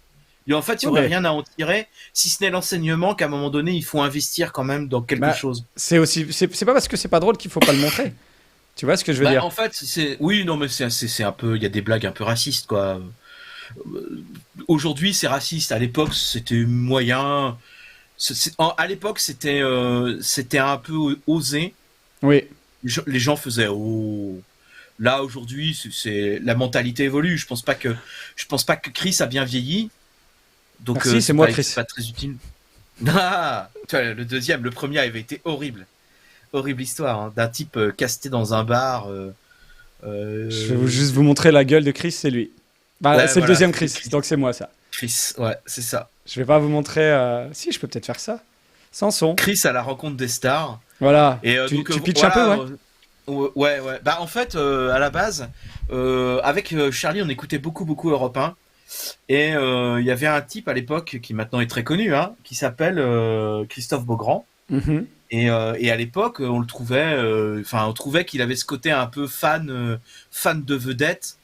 Et en fait, il y aurait rien à en tirer, si ce n'est l'enseignement qu'à un moment donné, il faut investir quand même dans quelque chose. C'est pas parce que c'est pas drôle qu'il faut pas le montrer. Tu vois ce que je veux dire? En fait, oui, non, mais c'est un peu, il y a des blagues un peu racistes, quoi. Aujourd'hui, c'est raciste. À l'époque, c'était moyen. À l'époque, c'était un peu osé. Oui. Les gens faisaient oh. Là, aujourd'hui, la mentalité évolue. Je pense pas que Chris a bien vieilli. Donc, merci, c'est moi, Chris. C'est pas très utile. Ah, tu vois, le premier avait été horrible. Horrible histoire, hein, d'un type casté dans un bar. Je vais juste vous montrer la gueule de Chris, c'est lui. C'est le deuxième Chris, donc c'est moi ça. Chris, ouais, c'est ça. Je vais pas vous montrer. Si, je peux peut-être faire ça. Sans son. Chris à la rencontre des stars. Voilà. Et Tu pitches un peu, ouais. Ouais. Bah en fait, à la base, avec Charlie, on écoutait beaucoup Europe 1. Et il y avait un type à l'époque qui maintenant est très connu, hein, qui s'appelle Christophe Beaugrand. Mhm. Et à l'époque, on le trouvait, on trouvait qu'il avait ce côté un peu fan de vedette,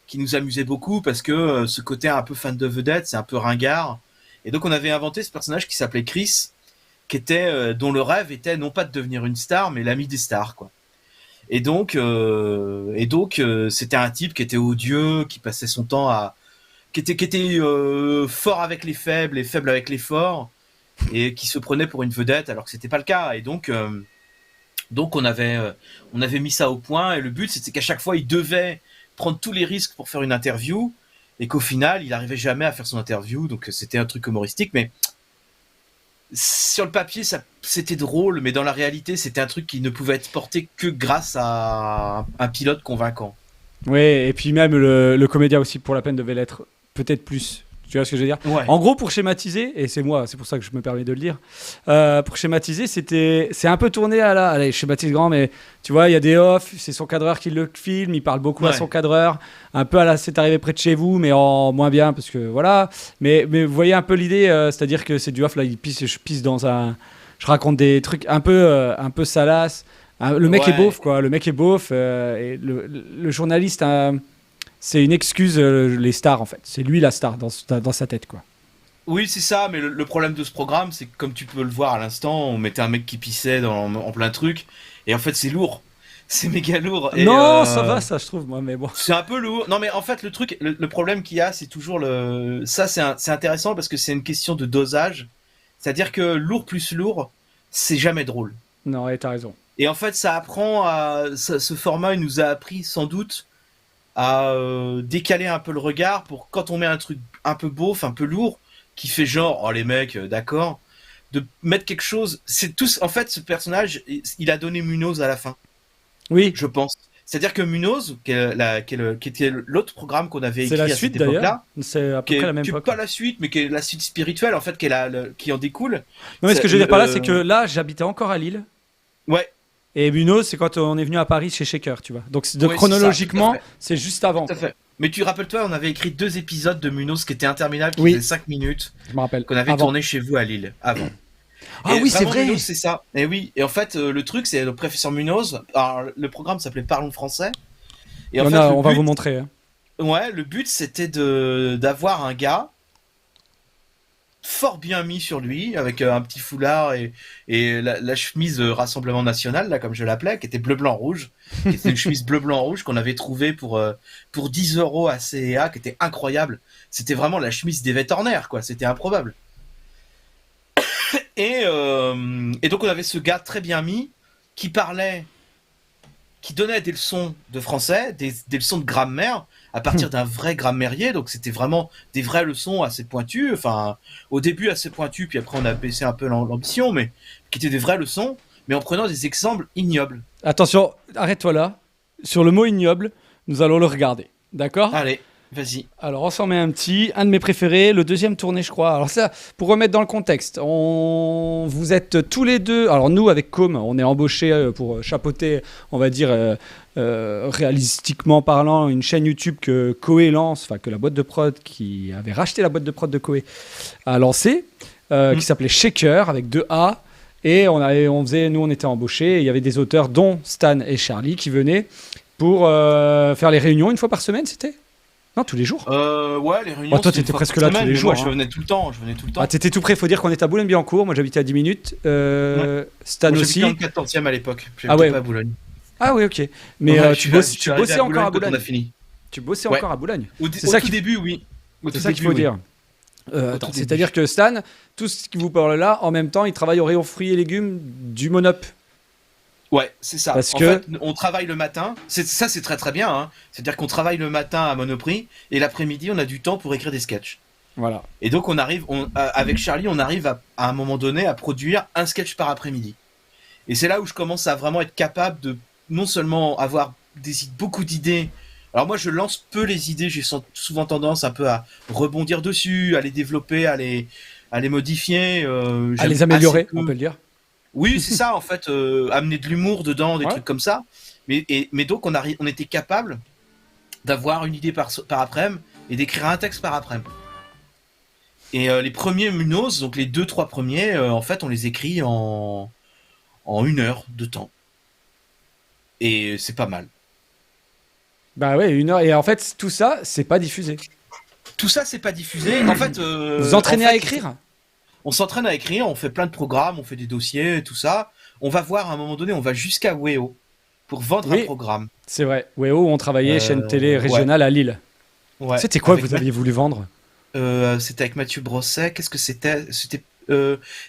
qui nous amusait beaucoup parce que ce côté un peu fan de vedette, c'est un peu ringard. Et donc on avait inventé ce personnage qui s'appelait Chris, qui était dont le rêve était non pas de devenir une star, mais l'ami des stars, quoi. Et donc c'était un type qui était odieux, qui passait son temps qui était fort avec les faibles et faible avec les forts, et qui se prenait pour une vedette alors que c'était pas le cas. Et donc on avait mis ça au point, et le but c'était qu'à chaque fois il devait prendre tous les risques pour faire une interview, et qu'au final il arrivait jamais à faire son interview. Donc c'était un truc humoristique, mais sur le papier c'était drôle, mais dans la réalité c'était un truc qui ne pouvait être porté que grâce à un pilote convaincant. Oui, et puis même le comédien aussi, pour la peine, devait l'être peut-être plus. Tu vois ce que je veux dire? Ouais. En gros, pour schématiser, et c'est pour ça que je me permets de le dire, pour schématiser, c'est un peu tourné à la... Allez, je schématise grand, mais tu vois, il y a des off, c'est son cadreur qui le filme, il parle beaucoup à son cadreur, un peu à la C'est arrivé près de chez vous, mais en moins bien, parce que voilà. Mais vous voyez un peu l'idée, c'est-à-dire que c'est du off, là, je pisse dans un... Je raconte des trucs un peu salaces. Le mec est beauf, quoi. Le mec est beauf, et le journaliste... c'est une excuse, les stars en fait. C'est lui la star dans sa tête, quoi. Oui, c'est ça, mais le problème de ce programme, c'est que comme tu peux le voir à l'instant, on mettait un mec qui pissait en plein truc, et en fait c'est lourd. C'est méga lourd. Et non, ça va, ça je trouve, moi, mais bon. C'est un peu lourd. Non, mais en fait, le problème qu'il y a, c'est toujours ça, c'est intéressant parce que c'est une question de dosage. C'est-à-dire que lourd plus lourd, c'est jamais drôle. Non, ouais, t'as raison. Et en fait, ce format, il nous a appris sans doute à décaler un peu le regard pour quand on met un truc un peu beauf, un peu lourd, qui fait genre, oh les mecs, d'accord, de mettre quelque chose. C'est tout. En fait, ce personnage, il a donné Munoz à la fin. Oui. Je pense. C'est-à-dire que Munoz, qui était l'autre programme qu'on avait écrit c'est la à suite cette époque-là, c'est à peu près la même qui est époque. pas la suite, mais qui est la suite spirituelle en fait, qui en découle. Non, mais ce que je veux dire par là, c'est que là, j'habitais encore à Lille. Ouais. Et Munoz, c'est quand on est venu à Paris chez Shaker, tu vois. Donc Ouais, chronologiquement, c'est ça, c'est juste avant. Tout à fait. Mais tu rappelles-toi, on avait écrit 2 épisodes de Munoz qui étaient interminables, qui Oui. faisaient 5 minutes, Je me rappelle. qu'on avait Avant. tourné chez vous à Lille, avant. Ah Et oui, c'est vraiment, vrai. Munoz, c'est ça. Et oui. Et en fait, le truc, c'est le professeur Munoz. Alors, le programme s'appelait Parlons français. Et en fait, On va vous montrer. Hein. Ouais, le but, c'était d'avoir un gars fort bien mis sur lui, avec un petit foulard et la chemise Rassemblement National, là, comme je l'appelais, qui était bleu-blanc-rouge, qui était une chemise bleu-blanc-rouge qu'on avait trouvée pour 10 € à CEA, qui était incroyable. C'était vraiment la chemise d'Yvette Horner, quoi. C'était improbable. Et donc, on avait ce gars très bien mis, qui donnait des leçons de français, des leçons de grammaire, à partir d'un vrai grammairier. Donc c'était vraiment des vraies leçons assez pointues, enfin au début assez pointues, puis après on a baissé un peu l'ambition, mais qui étaient des vraies leçons, mais en prenant des exemples ignobles. Attention, arrête-toi là. Sur le mot ignoble, nous allons le regarder. D'accord? Allez, vas-y. Alors, on s'en met un petit, un de mes préférés, le deuxième tourné, je crois. Alors ça, pour remettre dans le contexte, vous êtes tous les deux. Alors nous, avec Com, on est embauchés pour chapeauter, on va dire, réalistiquement parlant, une chaîne YouTube que Koei lance, enfin que la boîte de prod qui avait racheté la boîte de prod de Koei a lancé, qui s'appelait Shaker avec 2 A. Et nous, on était embauchés. Et il y avait des auteurs, dont Stan et Charlie, qui venaient pour faire les réunions une fois par semaine, c'était? Non, tous les jours. Ouais, les réunions. Toi, t'étais presque là tous les jours. Moi, je venais tout le temps. Ah, t'étais tout près. Faut dire qu'on était à Boulogne-Billancourt. Moi, j'habitais à 10 minutes. Ouais. Stan moi, aussi. J'habitais en 14e à l'époque. Ah ouais. Pas à Boulogne. Ah oui, ok. Mais Ouais, tu bossais encore à Boulogne. On a fini. Tu bossais Ouais. encore à Boulogne. C'est ça tout début, oui. C'est ça qu'il faut dire. C'est-à-dire que Stan, tout ce qui vous parle là, en même temps, il travaille au rayon fruits et légumes du Monop. Ouais, c'est ça. Parce en que... fait, on travaille le matin. Ça, c'est très très bien. Hein. C'est-à-dire qu'on travaille le matin à Monoprix et l'après-midi, on a du temps pour écrire des sketchs. Voilà. Et donc, avec Charlie, on arrive à un moment donné à produire un sketch par après-midi. Et c'est là où je commence à vraiment être capable de non seulement avoir beaucoup d'idées Alors moi, je lance peu les idées. J'ai souvent tendance un peu à rebondir dessus, à les développer, à les modifier. À les améliorer, assez peu. on peut le dire. Oui, c'est ça en fait. Amener de l'humour dedans, des Ouais. trucs comme ça. Mais donc on était capable d'avoir une idée par après-midi et d'écrire un texte par après-midi. Et les premiers Munoz, donc les 2-3 premiers, en fait, on les écrit en 1 heure de temps. Et c'est pas mal. Bah ouais, 1 heure. Et en fait, tout ça, c'est pas diffusé. Tout ça, c'est pas diffusé. En fait, Vous entraînez à écrire? On s'entraîne à écrire, on fait plein de programmes, on fait des dossiers, tout ça. On va voir à un moment donné, on va jusqu'à Weo pour vendre un programme. C'est vrai. Weo, on travaillait chaîne télé régionale à Lille. Ouais. C'était quoi que vous aviez voulu vendre? C'était avec Mathieu Brosset. Qu'est-ce que c'était?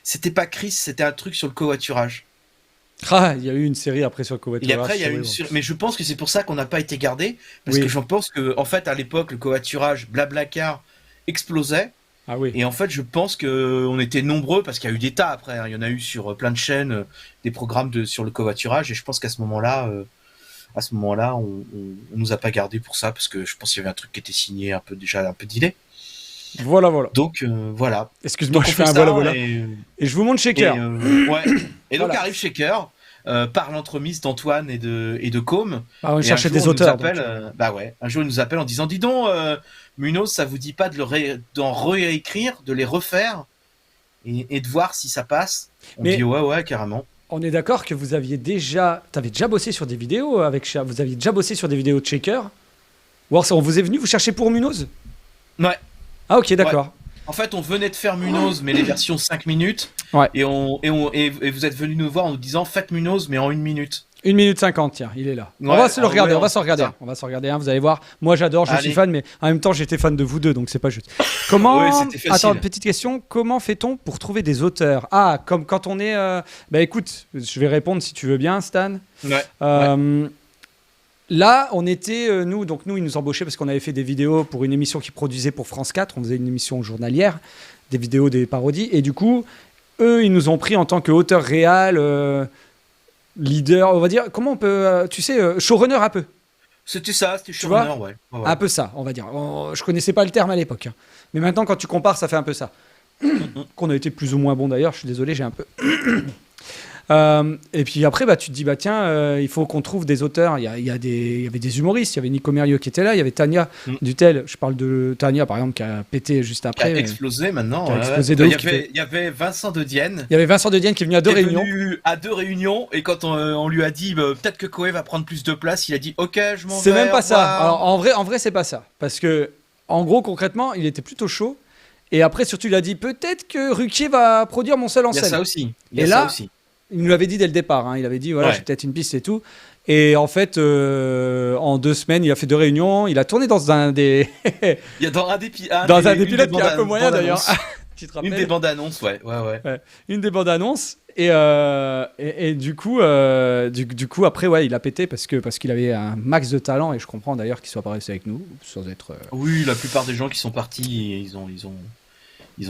C'était pas Chris, c'était un truc sur le covoiturage. Ah, il y a eu une série après sur le covoiturage. Et après, il y a eu mais je pense que c'est pour ça qu'on n'a pas été gardé. Parce que j'en pense que, en fait, à l'époque, le covoiturage, Blablacar explosait. Ah oui. Et en fait, je pense qu'on était nombreux, parce qu'il y a eu des tas après. Hein. Il y en a eu sur plein de chaînes, des programmes sur le covoiturage. Et je pense qu'à ce moment-là, on nous a pas gardé pour ça, parce que je pense qu'il y avait un truc qui était signé déjà un peu d'idée. Voilà. Donc, voilà. Excuse-moi, Donc, je fais un voilà. Et je vous montre Shaker. Ouais. Et donc Voilà. arrive Shaker, par l'entremise d'Antoine et de Côme. Ah, on Et cherchait un jour, des on auteurs. nous appelle, bah ouais. Un jour, il nous appelle en disant, dis donc, Munoz, ça vous dit pas d'en réécrire, de les refaire et de voir si ça passe? On dit ouais, carrément. On est d'accord que vous aviez t'avais déjà bossé sur des vidéos vous aviez déjà bossé sur des vidéos de Shaker? Ou alors on vous est venu, vous cherchez pour Munoz? Ouais. Ah ok, d'accord. Ouais. En fait, on venait de faire Munoz, mais les versions 5 minutes. Ouais. Et vous êtes venu nous voir en nous disant, faites Munoz, mais en 1 minute. 1 minute 50, tiens, il est là. Ouais, on va se le regarder, ouais, on va se regarder. On va se regarder, hein, vous allez voir. Moi j'adore, je suis fan, mais en même temps j'étais fan de vous deux, donc c'est pas juste. Comment Ouais, c'était facile. Attends, petite question, comment fait-on pour trouver des auteurs? Ah, comme quand on est... Bah écoute, je vais répondre si tu veux bien, Stan. Ouais. Là, on était, nous, ils nous embauchaient parce qu'on avait fait des vidéos pour une émission qu'ils produisaient pour France 4. On faisait une émission journalière, des vidéos, des parodies. Et du coup, eux, ils nous ont pris en tant qu'auteur réel, leader, on va dire, comment on peut, showrunner un peu. C'était ça, c'était showrunner, ouais. Un peu ça, on va dire. Je connaissais pas le terme à l'époque. Hein. Mais maintenant, quand tu compares, ça fait un peu ça. Qu'on a été plus ou moins bon d'ailleurs, je suis désolé, j'ai un peu... et puis après, tu te dis, tiens, il faut qu'on trouve des auteurs. Il y avait des humoristes, il y avait Nico Mérieux qui était là, il y avait Tania Dutel. Je parle de Tania, par exemple, qui a pété juste après. Qui a explosé maintenant. Qui a explosé de ouf, il y avait Vincent De Dienne. Il y avait Vincent De Dienne qui est venu à deux réunions. À 2 réunions, et quand on lui a dit, peut-être que Koé va prendre plus de place, il a dit, ok, je m'en vais. C'est même pas ça. Alors, en vrai, c'est pas ça. Parce que, en gros, concrètement, il était plutôt chaud. Et après, surtout, il a dit, peut-être que Ruquier va produire mon seul en scène. Il y a ça aussi. Et là, il nous l'avait dit dès le départ. Hein. Il avait dit, voilà, j'ai peut-être une piste et tout. Et en fait, en 2 semaines, il a fait 2 réunions. Il a tourné dans un des... Il y a dans un des pilotes qui est un peu moyen d'ailleurs. Tu te rappelles ? Une des bandes annonces, ouais. Une des bandes annonces. Et du coup, après, il a pété parce qu'il avait un max de talent. Et je comprends d'ailleurs qu'il soit pas resté avec nous, sans être... Oui, la plupart des gens qui sont partis, ils ont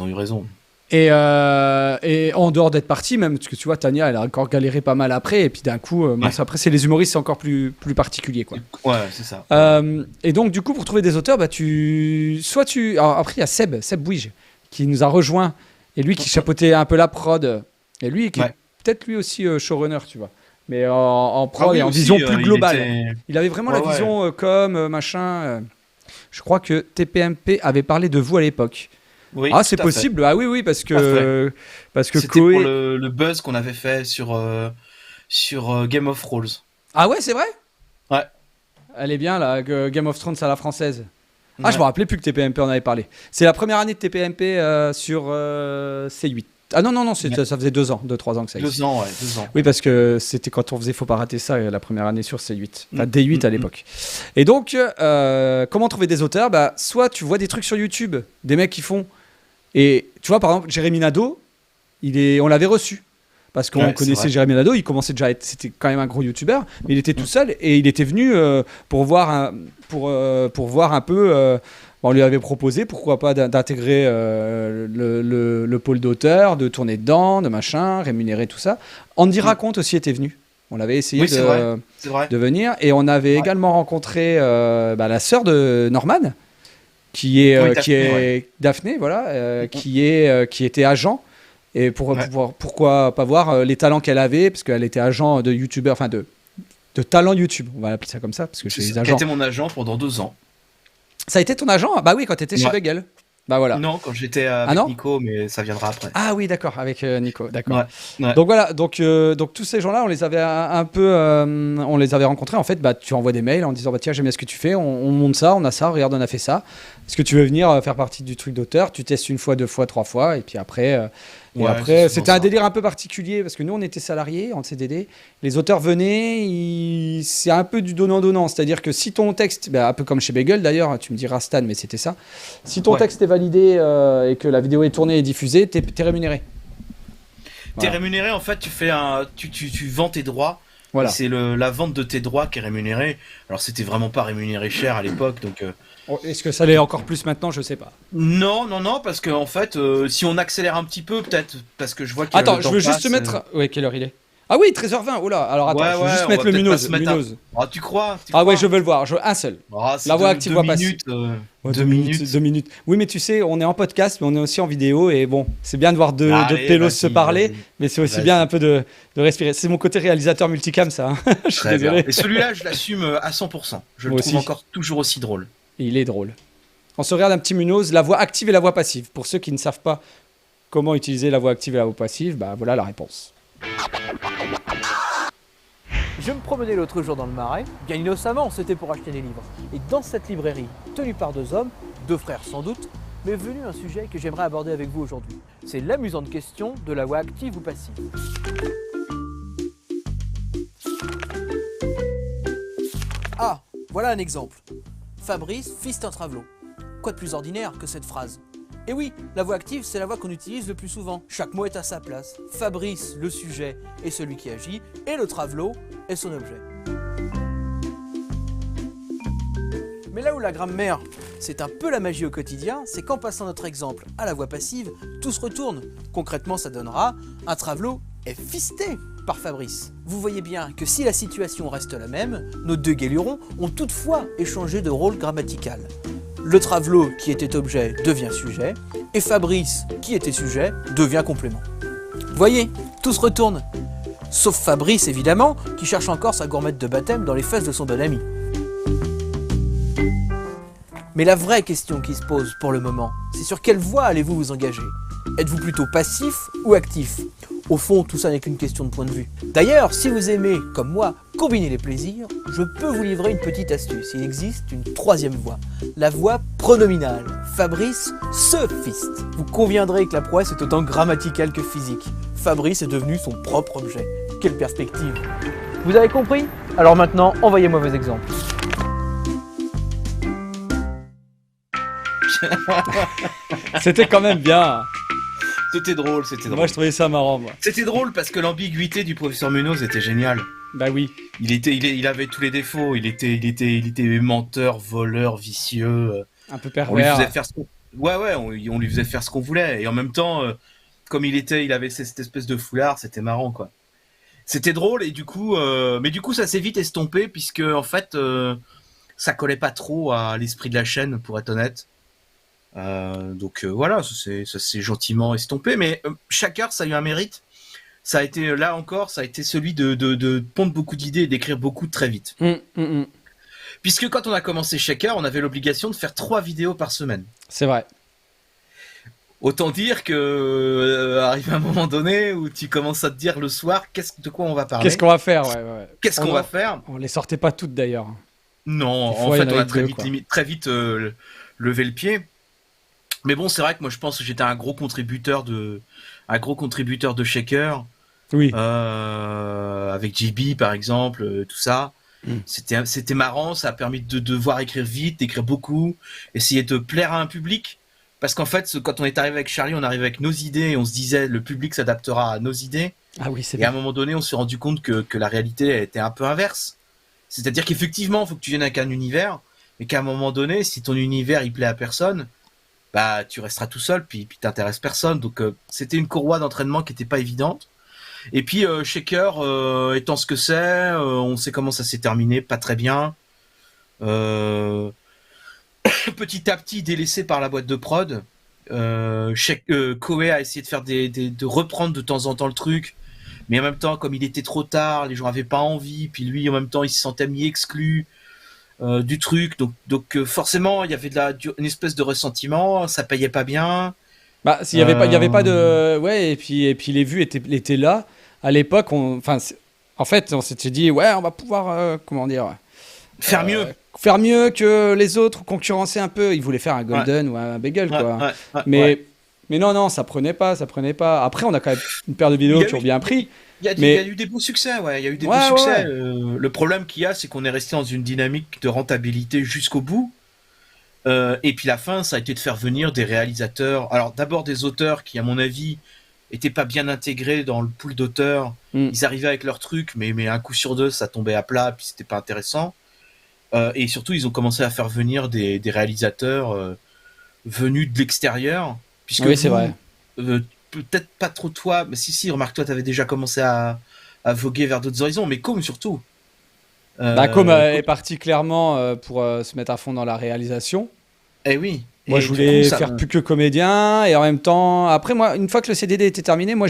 eu raison. Et en dehors d'être parti, même, parce que tu vois, Tania, elle a encore galéré pas mal après. Et puis d'un coup, après, c'est les humoristes, c'est encore plus particulier, quoi. Ouais, c'est ça. Et donc, du coup, pour trouver des auteurs, alors, après, il y a Seb Bouige, qui nous a rejoint. Et lui, qui chapeautait un peu la prod. Et lui, qui est peut-être lui aussi showrunner, tu vois. Mais en prod et en vision plus globale. Il avait vraiment la vision comme machin. Je crois que TPMP avait parlé de vous à l'époque. Oui, c'est possible. Ah oui, parce que c'était Koé... pour le buzz qu'on avait fait sur Game of Thrones. Ah ouais, c'est vrai. Ouais. Elle est bien là, Game of Thrones à la française. Ah, je me rappelais plus que TPMP en avait parlé. C'est la première année de TPMP sur C8. Ah non, ça faisait 2 ans, 2-3 ans que ça existe. 2 ans. Oui, parce que c'était quand on faisait Faut pas rater ça, la première année sur C8. Enfin, D8 à l'époque. Et donc, comment trouver des auteurs ? Soit tu vois des trucs sur YouTube, des mecs qui font... Et tu vois, par exemple, Jérémy Nadeau, on l'avait reçu. Parce qu'on connaissait Jérémy Nadeau, il commençait déjà à être... C'était quand même un gros youtubeur, mais il était tout seul et il était venu pour voir un peu... on lui avait proposé, pourquoi pas, d'intégrer le pôle d'auteur, de tourner dedans, de machin, rémunérer tout ça. Andy Raconte aussi était venu. On l'avait essayé Oui, c'est vrai. C'est vrai. de venir. Et on avait également rencontré la sœur de Norman, qui est, Oui, qui est Daphné, voilà, qui était agent. Et pourquoi pas voir les talents qu'elle avait, parce qu'elle était agent de youtubeur, enfin de talent YouTube, on va appeler ça comme ça, parce que chez les agents. C'était mon agent pendant 2 ans. Ça a été ton agent? Bah oui, quand tu étais chez Bagel. Bah voilà. Non, quand j'étais avec Nico, mais ça viendra après. Ah oui, d'accord, avec Nico, d'accord. Ouais. Donc voilà, donc tous ces gens-là, on les avait un peu, on les avait rencontrés. En fait, bah tu envoies des mails en disant bah tiens j'aime bien ce que tu fais, on monte ça, on a ça, regarde on a fait ça. Est-ce que tu veux venir faire partie du truc d'auteur? Tu testes 1 fois, 2 fois, 3 fois, et puis après. C'était un délire un peu particulier parce que nous on était salariés en CDD, les auteurs venaient, c'est un peu du donnant-donnant, c'est-à-dire que si ton texte, un peu comme chez Bagel d'ailleurs, tu me diras Stan, mais c'était ça, si ton texte est validé et que la vidéo est tournée et diffusée, t'es rémunéré. T'es rémunéré, en fait, tu vends tes droits. Voilà. C'est la vente de tes droits qui est rémunérée. Alors c'était vraiment pas rémunéré cher à l'époque, donc. Est-ce que ça l'est encore plus maintenant? Je sais pas. Non, parce qu'en fait, si on accélère un petit peu, peut-être, parce que je vois que. Attends, je veux juste te mettre. Ouais, quelle heure il est? Ah oui, 13h20. Oh là, alors attends, je veux juste mettre le Munoz. Ah, tu crois? Ah ouais, je veux le voir. Un seul. La voix active, voix passive. 2 minutes. 2 minutes. Oui, mais tu sais, on est en podcast, mais on est aussi en vidéo. Et bon, c'est bien de voir deux pélos se parler, mais c'est aussi bien un peu de respirer. C'est mon côté réalisateur multicam, ça. Je suis désolé. Et celui-là, je l'assume à 100%. Je le trouve encore toujours aussi drôle. Et il est drôle. On se regarde un petit Munoz, la voix active et la voix passive. Pour ceux qui ne savent pas comment utiliser la voix active et la voix passive, bah voilà la réponse. Je me promenais l'autre jour dans le Marais, bien innocemment, c'était pour acheter des livres. Et dans cette librairie, tenue par 2 hommes, 2 frères sans doute, m'est venu un sujet que j'aimerais aborder avec vous aujourd'hui. C'est l'amusante question de la voix active ou passive. Ah, voilà un exemple. Fabrice, fils d'un travelot. Quoi de plus ordinaire que cette phrase? Et oui, la voix active, c'est la voix qu'on utilise le plus souvent. Chaque mot est à sa place. Fabrice, le sujet, est celui qui agit, et le travelot est son objet. Mais là où la grammaire, c'est un peu la magie au quotidien, c'est qu'en passant notre exemple à la voix passive, tout se retourne. Concrètement, ça donnera un travelot est fisté par Fabrice. Vous voyez bien que si la situation reste la même, nos 2 guélurons ont toutefois échangé de rôle grammatical. Le travelot qui était objet devient sujet, et Fabrice qui était sujet devient complément. Voyez, tout se retourne. Sauf Fabrice évidemment, qui cherche encore sa gourmette de baptême dans les fesses de son bon ami. Mais la vraie question qui se pose pour le moment, c'est sur quelle voie allez-vous vous engager? Êtes-vous plutôt passif ou actif? Au fond, tout ça n'est qu'une question de point de vue. D'ailleurs, si vous aimez, comme moi, combiner les plaisirs, je peux vous livrer une petite astuce. Il existe une 3e voie, la voie pronominale. Fabrice se fiste. Vous conviendrez que la prouesse est autant grammaticale que physique. Fabrice est devenu son propre objet. Quelle perspective! Vous avez compris? Alors maintenant, envoyez-moi vos exemples. C'était quand même bien. C'était drôle. Moi, je trouvais ça marrant, moi. C'était drôle parce que l'ambiguïté du professeur Munoz était géniale. Bah oui. Il avait tous les défauts. Il était menteur, voleur, vicieux. Un peu pervers. On lui faisait faire on lui faisait faire ce qu'on voulait. Et en même temps, comme il avait cette espèce de foulard, c'était marrant, quoi. C'était drôle et du coup, ça s'est vite estompé puisque en fait, ça collait pas trop à l'esprit de la chaîne, pour être honnête. Donc voilà, ça s'est gentiment estompé, mais chaque heure ça a eu un mérite. Ça a été celui de pondre beaucoup d'idées et d'écrire beaucoup très vite. Puisque quand on a commencé chaque heure, on avait l'obligation de faire 3 vidéos par semaine. C'est vrai. Autant dire que arrive un moment donné où tu commences à te dire le soir de quoi on va parler. Qu'est-ce qu'on va faire, Qu'est-ce qu'on va faire? On les sortait pas toutes d'ailleurs. Non, en fait on a très vite levé le pied. Mais bon, c'est vrai que moi je pense que j'étais un gros contributeur de Shaker. Oui. Avec JB par exemple, tout ça. C'était marrant, ça a permis de devoir écrire vite, d'écrire beaucoup, essayer de plaire à un public. Parce qu'en fait, quand on est arrivé avec Charlie, on arrivait avec nos idées et on se disait le public s'adaptera à nos idées. Ah oui, c'est Et à un moment donné, on s'est rendu compte que la réalité était un peu inverse. C'est-à-dire qu'effectivement, il faut que tu viennes avec un univers, mais qu'à un moment donné, si ton univers il plaît à personne, bah tu resteras tout seul, puis t'intéresses personne. Donc c'était une courroie d'entraînement qui était pas évidente. Et puis Shaker étant ce que c'est, on sait comment ça s'est terminé, pas très bien. Petit à petit délaissé par la boîte de prod. Koei a essayé de faire de reprendre de temps en temps le truc, mais en même temps, comme il était trop tard, les gens avaient pas envie, puis lui en même temps il se sentait mis exclu du truc, donc forcément il y avait une espèce de ressentiment, ça payait pas bien. Bah, s'il y avait pas, il y avait pas de, ouais, et puis les vues étaient là. À l'époque, en fait, on s'était dit, ouais, on va pouvoir, comment dire, Faire mieux. Faire mieux que les autres, concurrencer un peu. Ils voulaient faire un Golden ou un Bagel, quoi. Mais non, ça prenait pas. Après, on a quand même une paire de vidéos qui ont bien pris. Il y a eu des beaux succès, ouais. Il y a eu des beaux succès. Le problème qu'il y a, c'est qu'on est resté dans une dynamique de rentabilité jusqu'au bout. Et puis la fin, ça a été de faire venir des réalisateurs. Alors d'abord des auteurs qui, à mon avis, étaient pas bien intégrés dans le pool d'auteurs. Ils arrivaient avec leurs trucs, mais un coup sur deux, ça tombait à plat, puis c'était pas intéressant. Et surtout, ils ont commencé à faire venir des réalisateurs venus de l'extérieur. Puisque oui, c'est vrai. Peut-être pas trop toi, mais si, remarque, toi, t'avais déjà commencé à voguer vers d'autres horizons, mais Com surtout. Com est parti clairement pour se mettre à fond dans la réalisation. Eh oui. Moi, je voulais faire plus que comédien, et en même temps, après, moi, une fois que le CDD était terminé, moi,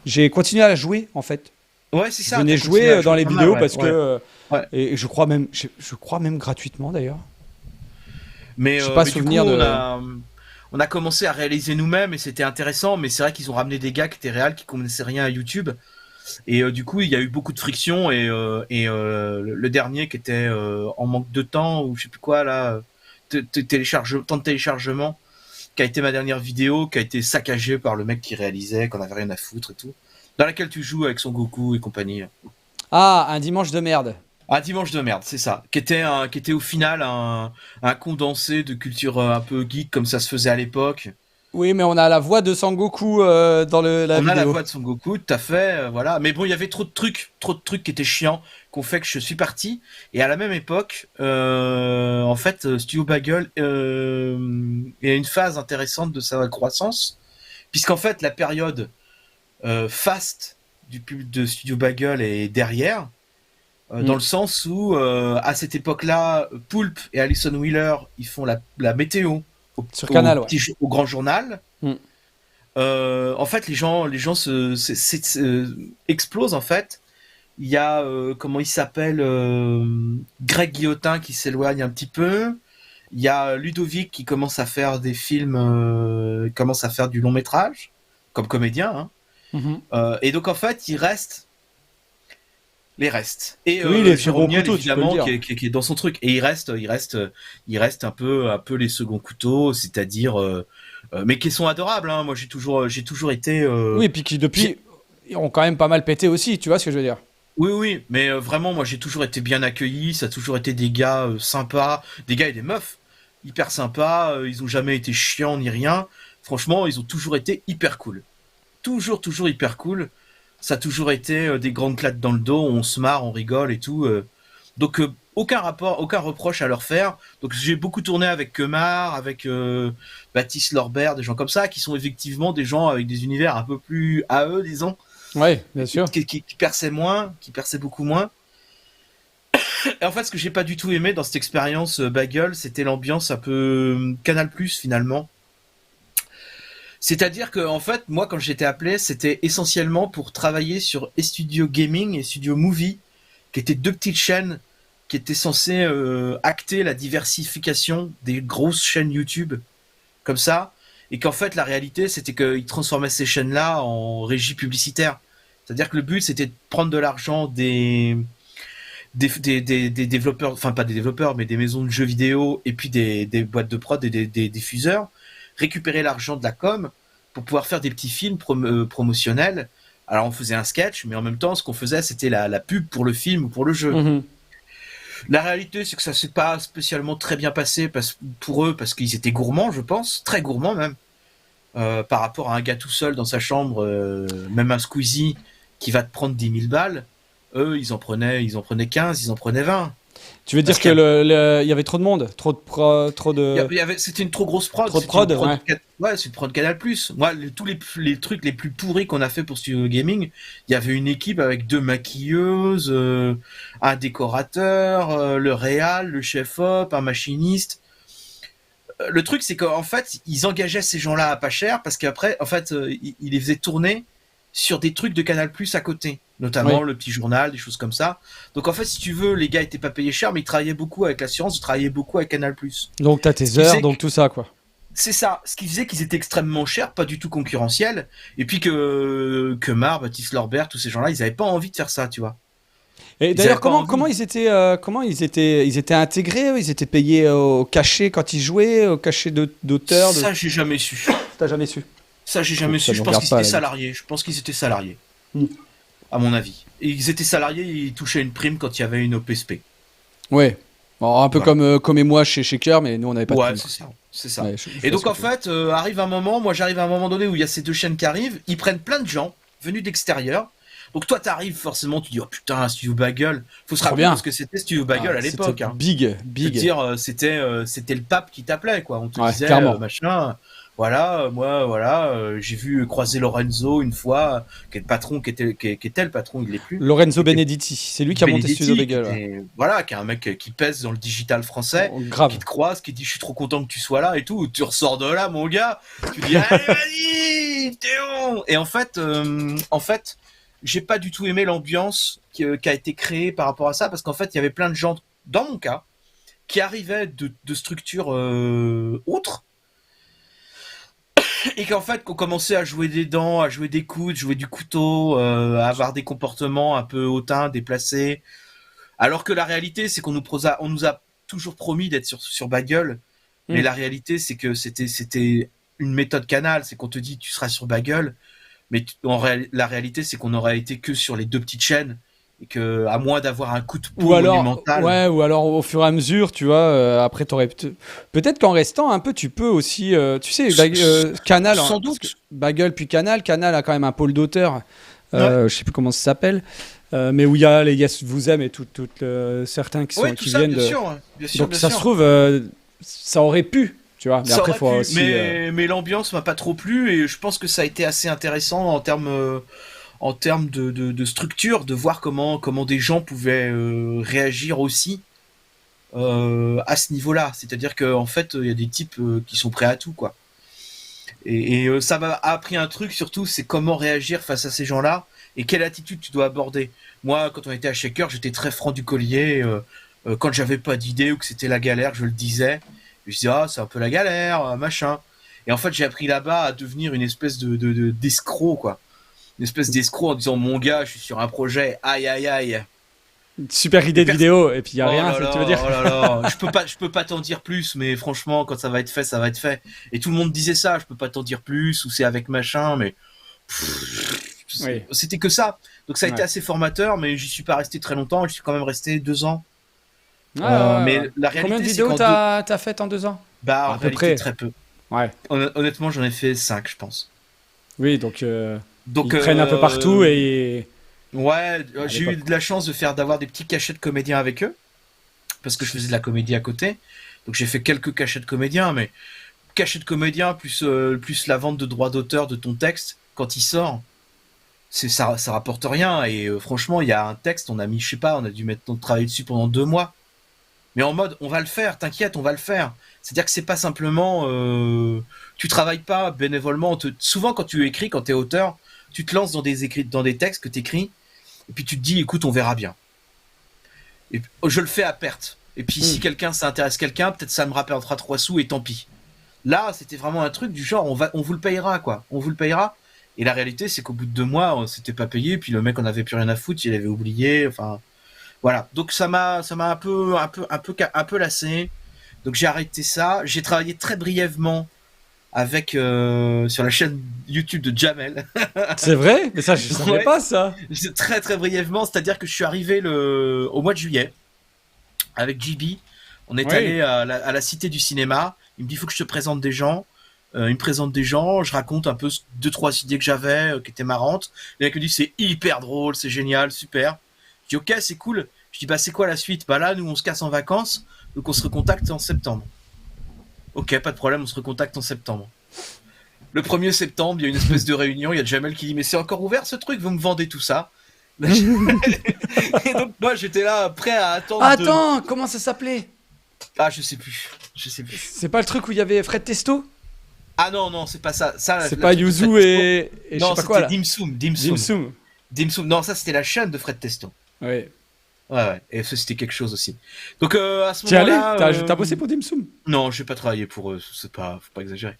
j'ai continué à jouer, en fait. Ouais, c'est ça. Je venais jouer dans les vidéos parce que. Ouais. Et je crois même gratuitement d'ailleurs. Mais j'ai pas souvenir du coup, on a commencé à réaliser nous-mêmes et c'était intéressant, mais c'est vrai qu'ils ont ramené des gars qui étaient réels, qui connaissaient rien à YouTube. Et du coup, il y a eu beaucoup de friction et le dernier qui était en manque de temps ou je sais plus quoi là, temps de téléchargement, qui a été ma dernière vidéo, qui a été saccagée par le mec qui réalisait, qu'on avait rien à foutre et tout, dans laquelle tu joues avec Son Goku et compagnie. Ah, un dimanche de merde. Un dimanche de merde, c'est ça. Qui était au final un condensé de culture un peu geek comme ça se faisait à l'époque. Oui, mais on a la voix de Sangoku dans la vidéo. On a la voix de Sangoku, tout à fait, voilà. Mais bon, il y avait trop de trucs qui étaient chiants, qu'on fait que je suis parti. Et à la même époque, en fait, Studio Bagel il y a une phase intéressante de sa croissance, puisqu'en fait, la période faste du public de Studio Bagel est derrière. Dans le sens où, à cette époque-là, Poulpe et Alison Wheeler, ils font la météo sur Canal, au grand journal. En fait, les gens explosent, en fait. Il y a, comment il s'appelle, Greg Guillotin qui s'éloigne un petit peu. Il y a Ludovic qui commence à faire des films, commence à faire du long métrage, comme comédien. Hein. Et donc, en fait, il reste les restes. Et oui, Jérôme Niel, évidemment, qui est dans son truc. Et il reste un peu les seconds couteaux, c'est-à-dire, mais qui sont adorables. Hein. Moi, j'ai toujours été. Oui, et puis qui depuis ont quand même pas mal pété aussi. Tu vois ce que je veux dire? Oui, mais vraiment, moi, j'ai toujours été bien accueilli. Ça a toujours été des gars sympas, des gars et des meufs hyper sympas. Ils ont jamais été chiants ni rien. Franchement, ils ont toujours été hyper cool. Toujours hyper cool. Ça a toujours été des grandes claques dans le dos, on se marre, on rigole et tout. Donc aucun reproche à leur faire. Donc j'ai beaucoup tourné avec Kemar, avec Baptiste Lorbert, des gens comme ça, qui sont effectivement des gens avec des univers un peu plus à eux, disons. Ouais, bien sûr. Qui perçaient beaucoup moins. Et en fait, ce que j'ai pas du tout aimé dans cette expérience Bagel, c'était l'ambiance un peu Canal+, finalement. C'est-à-dire que, en fait, moi, quand j'étais appelé, c'était essentiellement pour travailler sur Studio Gaming et Studio Movie, qui étaient deux petites chaînes qui étaient censées acter la diversification des grosses chaînes YouTube, comme ça, et qu'en fait, la réalité, c'était qu'ils transformaient ces chaînes-là en régie publicitaire. C'est-à-dire que le but, c'était de prendre de l'argent des développeurs, enfin pas des développeurs, mais des maisons de jeux vidéo, et puis des boîtes de prod et des diffuseurs, récupérer l'argent de la com pour pouvoir faire des petits films promotionnels. Alors on faisait un sketch, mais en même temps ce qu'on faisait c'était la pub pour le film ou pour le jeu. La réalité c'est que ça s'est pas spécialement très bien passé pour eux parce qu'ils étaient gourmands, je pense, très gourmands même, par rapport à un gars tout seul dans sa chambre, même un Squeezie qui va te prendre 10 000 balles. Eux ils en prenaient 15, ils en prenaient 20. Tu veux dire Parce que il y avait trop de monde, trop de. C'était une trop grosse prod. Trop de c'était une prod, ouais. Ouais, c'est une prod Canal+. Moi, tous les trucs les plus pourris qu'on a fait pour Studio Gaming, il y avait une équipe avec 2 maquilleuses, un décorateur, le réal, le chef-op, un machiniste. Le truc, c'est qu'en fait, ils engageaient ces gens-là à pas cher parce qu'après, en fait, ils les faisaient tourner sur des trucs de Canal+ à côté, notamment Oui. le petit journal, des choses comme ça. Donc en fait, si tu veux, les gars étaient pas payés cher, mais ils travaillaient beaucoup avec l'assurance, ils travaillaient beaucoup avec Canal+. Donc t'as Ce tes qui heures, faisait donc tout ça quoi. C'est ça, ce qui faisait qu'ils étaient extrêmement chers, pas du tout concurrentiels, et puis que Mar, Baptiste Lorbert, tous ces gens-là, ils avaient pas envie de faire ça, tu vois. Et Ils d'ailleurs, avaient pas envie. comment ils étaient intégrés, eux ils étaient payés au cachet quand ils jouaient, au cachet d'auteur. Ça, j'ai jamais su. T'as jamais su. Ça, j'ai jamais Ça su. nous Je pense regarde qu'ils pas, étaient là. salariés. Je pense qu'ils étaient salariés. Hmm. À mon avis. Et ils étaient salariés, ils touchaient une prime quand il y avait une OPSP. Ouais. Bon, un peu Voilà. comme et moi chez Shaker, mais nous on n'avait pas de Ouais, prime. c'est ça. C'est ça. Ouais, je Et vois donc ce que en tu veux dire. fait, arrive un moment, moi j'arrive à un moment donné où il y a ces 2 chaînes qui arrivent, ils prennent plein de gens venus d'extérieur. Donc toi t'arrives forcément, tu dis oh putain Studio Bagel. Faut se Trop rappeler bien. parce que c'était Studio Bagel Ah, à l'époque. c'était Hein. big, Je veux big. dire, c'était le pape qui t'appelait quoi. On te Ouais, disait clairement. machin. Voilà, moi voilà, j'ai vu croiser Lorenzo une fois, qui est le patron, qui était le patron, il l'est plus. Lorenzo Qui était Benedetti, c'est lui qui a monté Studio Benedetti, Bagel. Ouais. voilà, qui est un mec qui pèse dans le digital français, Oh, grave. qui te croise, qui te dit je suis trop content que tu sois là et tout. Tu ressors de là, mon gars. Tu dis allez vas-y, Théo. Et en fait, j'ai pas du tout aimé l'ambiance qui a été créée par rapport à ça parce qu'en fait, il y avait plein de gens, dans mon cas, qui arrivaient de structures autres et qu'en fait, qu'on commençait à jouer des dents, à jouer des coudes, jouer du couteau, à avoir des comportements un peu hautains, déplacés. Alors que la réalité, c'est on nous a toujours promis d'être sur Bagel, mais Mm. la réalité, c'est que c'était une méthode canal, c'est qu'on te dit tu seras sur Bagel, mais la réalité, c'est qu'on aurait été que sur les 2 petites chaînes et que à moins d'avoir un coup de Ou peau alors, monumental. ouais, ou alors au fur et à mesure, tu vois, après t'aurais peut-être qu'en restant un peu, tu peux aussi, tu sais, Canal, hein, Sans parce que doute. Bagel puis Canal a quand même un pôle d'auteur, Ouais. je sais plus comment ça s'appelle, mais où il y a les Yes Vous Aime et certains Oui, tout qui ça, viennent bien de. sûr, bien sûr, Donc bien ça sûr. se trouve, ça aurait pu, tu vois, mais Ça après aurait faut pu, aussi. mais l'ambiance m'a pas trop plu et je pense que ça a été assez intéressant en termes de structure, de voir comment des gens pouvaient réagir aussi à ce niveau-là. C'est-à-dire qu'en fait, il y a des types qui sont prêts à tout, quoi. Et ça m'a appris un truc surtout, c'est comment réagir face à ces gens-là et quelle attitude tu dois aborder. Moi, quand on était à Shaker, j'étais très franc du collier. Quand j'avais pas d'idée ou que c'était la galère, je le disais. Je disais ah c'est un peu la galère, machin. Et en fait, j'ai appris là-bas à devenir une espèce d'escroc, quoi. Une espèce d'escroc en disant mon gars, je suis sur un projet, aïe aïe aïe. Super idée de vidéo, et puis il y a Oh rien, là ça, là, tu veux dire. oh là là, je peux pas t'en dire plus, mais franchement, quand ça va être fait, ça va être fait. Et tout le monde disait ça, je peux pas t'en dire plus, ou c'est avec machin, mais Oui. c'était que ça. Donc ça a été Ouais. assez formateur, mais j'y suis pas resté très longtemps, j'y suis quand même resté 2 ans. Ouais, ouais, Mais ouais. la réalité, Combien de c'est vidéos qu'en t'as faites en 2 ans? bah, en À peu réalité, près. très peu. Ouais. Honnêtement, j'en ai fait 5, je pense. Oui, donc Donc, ils traînent un peu partout et. Ouais, À j'ai eu l'époque. de la chance d'avoir des petits cachets de comédiens avec eux, parce que je faisais de la comédie à côté. Donc j'ai fait quelques cachets de comédiens, mais cachets de comédiens plus la vente de droits d'auteur de ton texte quand il sort, ça rapporte rien. Et franchement, il y a un texte, on a mis, je sais pas, on a dû travailler dessus pendant 2 mois. Mais en mode, on va le faire, t'inquiète, on va le faire. C'est-à-dire que c'est pas simplement, tu travailles pas bénévolement. Souvent, quand tu écris, quand t'es auteur, tu te lances dans des textes que t'écris, et puis tu te dis, écoute, on verra bien. Et je le fais à perte. Et puis si ça intéresse quelqu'un, peut-être ça me rapportera 3 sous et tant pis. Là, c'était vraiment un truc du genre, on vous le payera, quoi. On vous le payera. Et la réalité, c'est qu'au bout de 2 mois, on s'était pas payé, puis le mec, on avait plus rien à foutre, il avait oublié, enfin. Voilà. Donc ça m'a un peu lassé. Donc j'ai arrêté ça. J'ai travaillé très brièvement avec sur la chaîne YouTube de Jamel. C'est vrai? Mais ça, je savais Ouais. pas ça. Très très brièvement, c'est-à-dire que je suis arrivé au mois de juillet avec JB. On est Oui. allé à la Cité du Cinéma. Il me dit il faut que je te présente des gens. Il me présente des gens, je raconte un peu 2-3 idées que j'avais qui étaient marrantes. Le mec me dit c'est hyper drôle, c'est génial, super. Je dis ok, c'est cool. Je dis, bah, c'est quoi la suite? Bah là, nous, on se casse en vacances, donc on se recontacte en septembre. Ok, pas de problème, on se recontacte en septembre. Le 1er septembre, il y a une espèce de réunion, il y a Jamel qui dit, mais c'est encore ouvert ce truc, vous me vendez tout ça. Et donc, moi, j'étais là, prêt à attendre. Attends, comment ça s'appelait? Ah, je sais plus. C'est pas le truc où il y avait Fred Testo? Ah non, c'est pas ça. C'est pas Yuzu et je non, sais pas quoi là. Dimsum. Dimsum. Non, ça c'était la chaîne de Fred Testo. Ouais. Ouais. Et ça c'était quelque chose aussi. Donc à ce T'y allé? moment-là. T'as bossé pour Dimsum? Non, j'ai pas travaillé pour eux. Faut pas exagérer.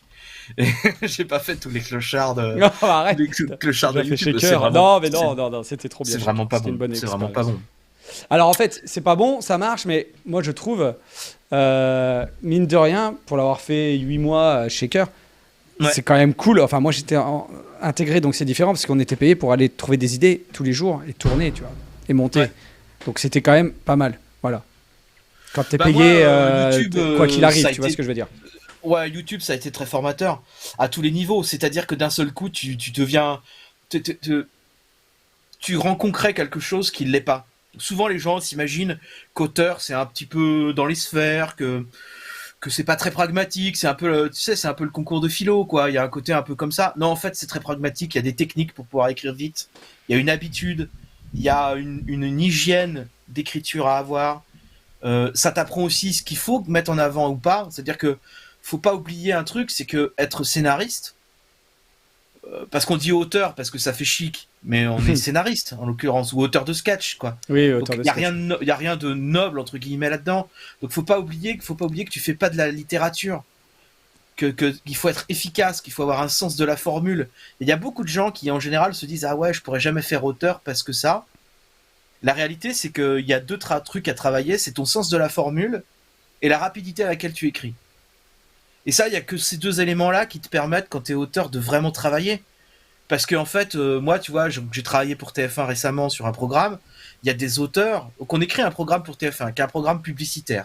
J'ai pas fait tous les clochards de. Non, arrête. Les clochards de J'ai fait YouTube. Shaker. Non, mais non, c'était trop bien. C'est vraiment pas C'était bon. une bonne C'est vraiment pas expérience. bon. Alors en fait, c'est pas bon, ça marche, mais moi je trouve, mine de rien, pour l'avoir fait 8 mois chez Shaker, Ouais. c'est quand même cool. Enfin, moi j'étais intégré, donc c'est différent parce qu'on était payé pour aller trouver des idées tous les jours et tourner, tu vois, et monter. Ouais. Donc c'était quand même pas mal. Voilà. Quand t'es Bah, payé, moi, YouTube, quoi qu'il arrive, ça a tu vois été- ce que je veux dire. Ouais, YouTube, ça a été très formateur à tous les niveaux. C'est-à-dire que d'un seul coup, tu deviens. Tu rends concret quelque chose qui ne l'est pas. Souvent, les gens s'imaginent qu'auteur, c'est un petit peu dans les sphères, que c'est pas très pragmatique, c'est un peu, c'est un peu le concours de philo, quoi. Il y a un côté un peu comme ça. Non, en fait, c'est très pragmatique. Il y a des techniques pour pouvoir écrire vite. Il y a une habitude. Il y a une hygiène d'écriture à avoir. Ça t'apprend aussi ce qu'il faut mettre en avant ou pas. C'est-à-dire que faut pas oublier un truc, c'est que être scénariste, parce qu'on dit auteur parce que ça fait chic, mais on est scénariste en l'occurrence, ou auteur de sketch, quoi. Oui, Donc auteur de il y a sketch. y a rien de noble entre guillemets là-dedans. Donc faut pas oublier que tu fais pas de la littérature, qu'il faut être efficace, qu'il faut avoir un sens de la formule. Il y a beaucoup de gens qui en général se disent ah ouais, je pourrais jamais faire auteur parce que ça. La réalité, c'est qu'il y a deux trucs à travailler, c'est ton sens de la formule et la rapidité à laquelle tu écris. Et ça, il y a que ces deux éléments-là qui te permettent, quand tu es auteur, de vraiment travailler. Parce que en fait, moi, tu vois, j'ai travaillé pour TF1 récemment sur un programme. Il y a des auteurs. Donc on écrit un programme pour TF1, qui est un programme publicitaire.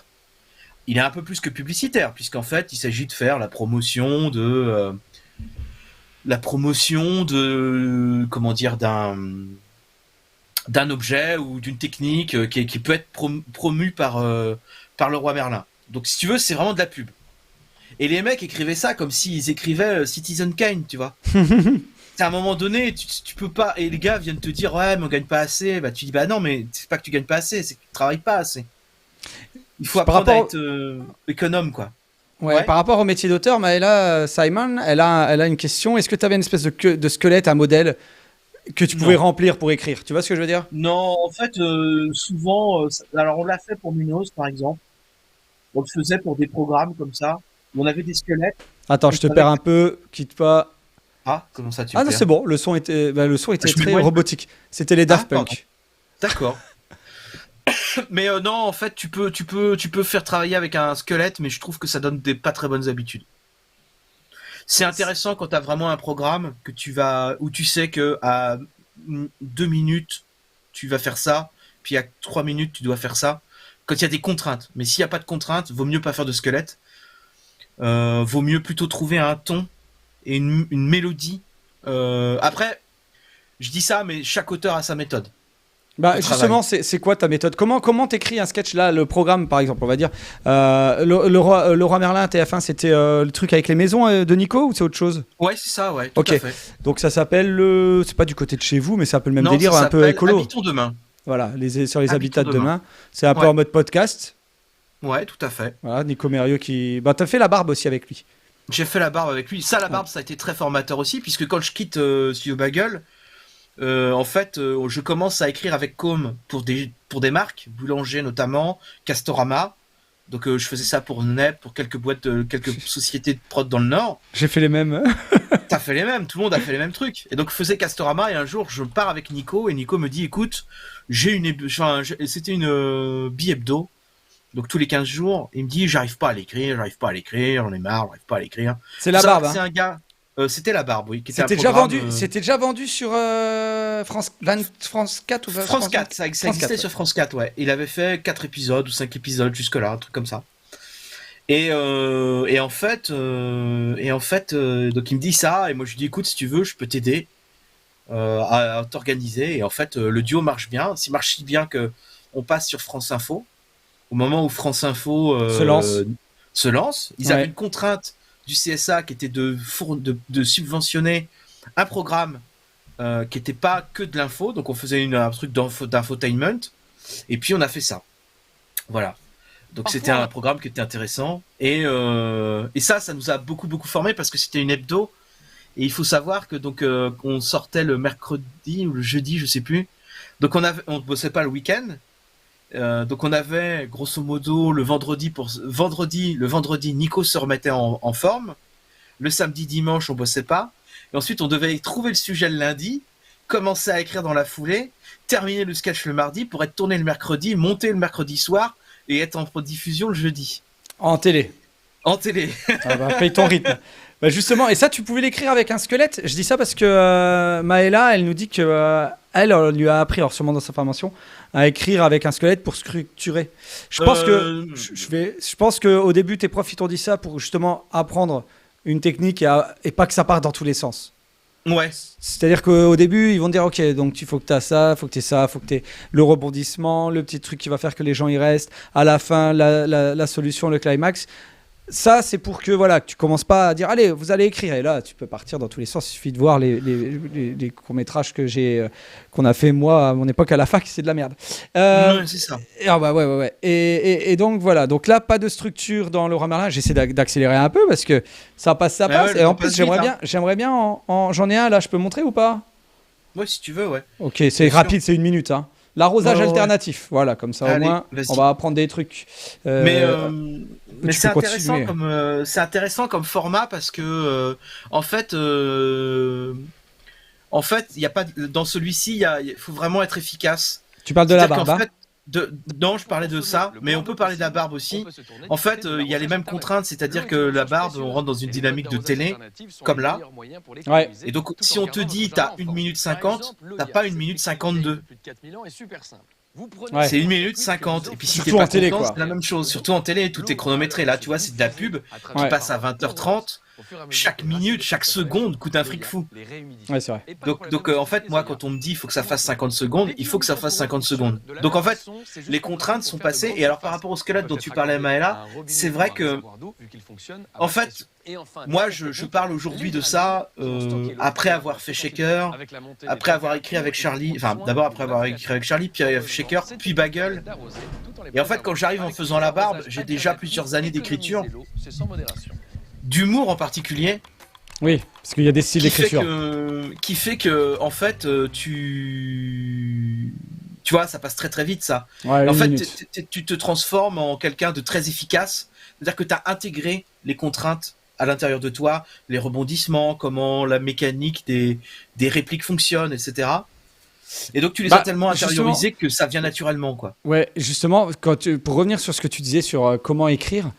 Il est un peu plus que publicitaire, puisqu'en fait, il s'agit de faire la promotion de, comment dire, d'un objet ou d'une technique qui peut être promue par le roi Merlin. Donc si tu veux, c'est vraiment de la pub. Et les mecs écrivaient ça comme s'ils écrivaient Citizen Kane, tu vois. À un moment donné, tu peux pas. Et les gars viennent te dire ouais, mais on gagne pas assez. Bah tu dis bah non, mais c'est pas que tu gagnes pas assez, c'est que tu travailles pas assez. Il faut apprendre à être économe, quoi. Ouais, Ouais. par rapport au métier d'auteur, Maëla Simon, elle a une question. Est-ce que tu avais une espèce de squelette, un modèle que tu pouvais Non. remplir pour écrire? Tu vois ce que je veux dire? Non, en fait, souvent, alors on l'a fait pour Minos, par exemple. On le faisait pour des programmes comme ça, où on avait des squelettes. Attends, je te perds un peu, quitte pas. Ah, comment ça tu Ah me non, perds c'est bon, le son était Je très m'éloigne. robotique. C'était les Daft Ah, Punk. D'accord. Mais non, en fait, tu peux faire travailler avec un squelette, mais je trouve que ça donne des pas très bonnes habitudes. C'est intéressant quand tu as vraiment un programme où tu sais que à 2 minutes tu vas faire ça, puis à 3 minutes tu dois faire ça. Quand il y a des contraintes. Mais s'il n'y a pas de contraintes, vaut mieux pas faire de squelette. Vaut mieux plutôt trouver un ton et une mélodie. Après, je dis ça, mais chaque auteur a sa méthode. Bah Au justement, c'est quoi ta méthode? Comment t'écris un sketch là, le programme par exemple, on va dire. Le roi Merlin TF1, c'était le truc avec les maisons de Nico ou c'est autre chose? Ouais, c'est ça, ouais, tout Ok. à fait. Donc ça s'appelle c'est pas du côté de chez vous, mais c'est un peu le même Non, délire, ça un peu s'appelle écolo. Habitons demain. Voilà, sur les Habitons habitats de demain. demain. C'est un peu Ouais. en mode podcast. Ouais, tout à fait. Voilà, Nico Mérieux qui. Bah t'as fait la barbe aussi avec lui. J'ai fait la barbe avec lui. Ça, la barbe, ça a été très formateur aussi, puisque quand je quitte Studio Bagel, en fait, je commence à écrire avec Com pour des marques, Boulanger notamment, Castorama. Donc je faisais ça pour NEP, pour quelques boîtes, quelques sociétés de prod dans le Nord. J'ai fait les mêmes. T'as fait les mêmes, tout le monde a fait les mêmes trucs. Et donc je faisais Castorama et un jour je pars avec Nico et Nico me dit écoute, c'était une bi-hebdo. Donc tous les 15 jours, il me dit j'arrive pas à l'écrire, j'en ai marre, j'arrive pas à l'écrire. C'est la Ça, barbe. C'est Hein. un gars. C'était la barbe, oui. Qui était un C'était déjà programme, vendu. C'était déjà vendu sur France 4 ou France 4, ça existait 4, sur France 4, ouais. Il avait fait 4 épisodes ou 5 épisodes jusque-là, un truc comme ça. Et en fait, donc il me dit ça, et moi je lui dis écoute, si tu veux, je peux t'aider à t'organiser. Et en fait, le duo marche bien. S'il marche si bien que on passe sur France Info. Au moment où France Info se lance, ils avaient une contrainte du CSA qui était de subventionner un programme qui n'était pas que de l'info, donc on faisait un truc d'infotainment, et puis on a fait ça. Voilà. Donc c'était un programme qui était intéressant, et ça nous a beaucoup formé parce que c'était une hebdo, et il faut savoir que donc on sortait le mercredi ou le jeudi, je sais plus. Donc on ne bossait pas le week-end. Donc on avait grosso modo le vendredi, Nico se remettait en forme. Le samedi, dimanche, on bossait pas. Et ensuite, on devait trouver le sujet le lundi, commencer à écrire dans la foulée, terminer le sketch le mardi pour être tourné le mercredi, monter le mercredi soir et être en diffusion le jeudi. En télé. En télé. Ah bah, paye ton rythme. Bah justement, et ça, tu pouvais l'écrire avec un squelette. Je dis ça parce que Maëla, elle nous dit que elle lui a appris, alors sûrement dans sa formation, à écrire avec un squelette pour structurer. Je pense que au début, tes profs ils t'ont dit ça pour justement apprendre une technique et pas que ça parte dans tous les sens. Ouais. C'est-à-dire qu'au début, ils vont te dire, ok, donc il faut que tu as ça, faut que tu aies ça, faut que tu aies le rebondissement, le petit truc qui va faire que les gens y restent, à la fin, la solution, le climax. Ça, c'est pour que voilà, que tu commences pas à dire allez, vous allez écrire. Et là, tu peux partir dans tous les sens. Il suffit de voir les courts-métrages qu'on a fait moi à mon époque à la fac, c'est de la merde. C'est ça. Ouais. Et donc voilà. Donc là, pas de structure dans Laurent Merlin. J'essaie d'accélérer un peu parce que ça passe. Ouais, et en plus, j'aimerais bien. J'en ai un là. Je peux montrer ou pas? Ouais, si tu veux, ouais. Ok, c'est rapide, c'est 1 minute. Hein. L'arrosage alternatif, voilà, comme ça. Allez, au moins, vas-y. on va apprendre des trucs. Mais c'est intéressant comme format parce que en fait, il y a pas dans celui-ci, il faut vraiment être efficace. Tu parles de la barbe. En fait, non, je parlais de ça, mais on peut parler de la barbe aussi. En fait, il y a les mêmes contraintes, c'est-à-dire que la barbe, on rentre dans une dynamique de télé, comme là. Ouais. Et donc, si on te dit t'as 1 minute 50, t'as pas 1 minute 52. Ouais. C'est 1 minute 50. Et puis si t'es Surtout pas en télé, content, quoi. c'est la même chose. Surtout en télé, tout est chronométré. Là, tu vois, c'est de la pub qui passe à 20h30. Chaque minute, chaque seconde coûte un fric fou. Ouais, c'est vrai. Donc en fait, moi, quand on me dit il faut que ça fasse 50 secondes, il faut que ça fasse 50 secondes. Donc en fait, les contraintes sont passées. Et alors par rapport au squelette dont tu parlais, Maëla, c'est vrai que, en fait, moi, je parle aujourd'hui de ça après avoir fait Shaker, après avoir écrit avec Charlie, enfin d'abord après avoir écrit avec Charlie, puis avec Shaker, puis Bagel. Et en fait, quand j'arrive en faisant la barbe, j'ai déjà plusieurs années d'écriture, d'humour en particulier. Oui, parce qu'il y a des styles d'écriture. Qui fait que, en fait, tu vois, ça passe très très vite ça. Ouais, en fait, minute. tu te transformes en quelqu'un de très efficace. C'est-à-dire que tu as intégré les contraintes à l'intérieur de toi, les rebondissements, comment la mécanique des répliques fonctionne, etc. Et donc tu les as tellement intériorisés que ça vient naturellement, quoi. Ouais, justement, pour revenir sur ce que tu disais sur comment écrire,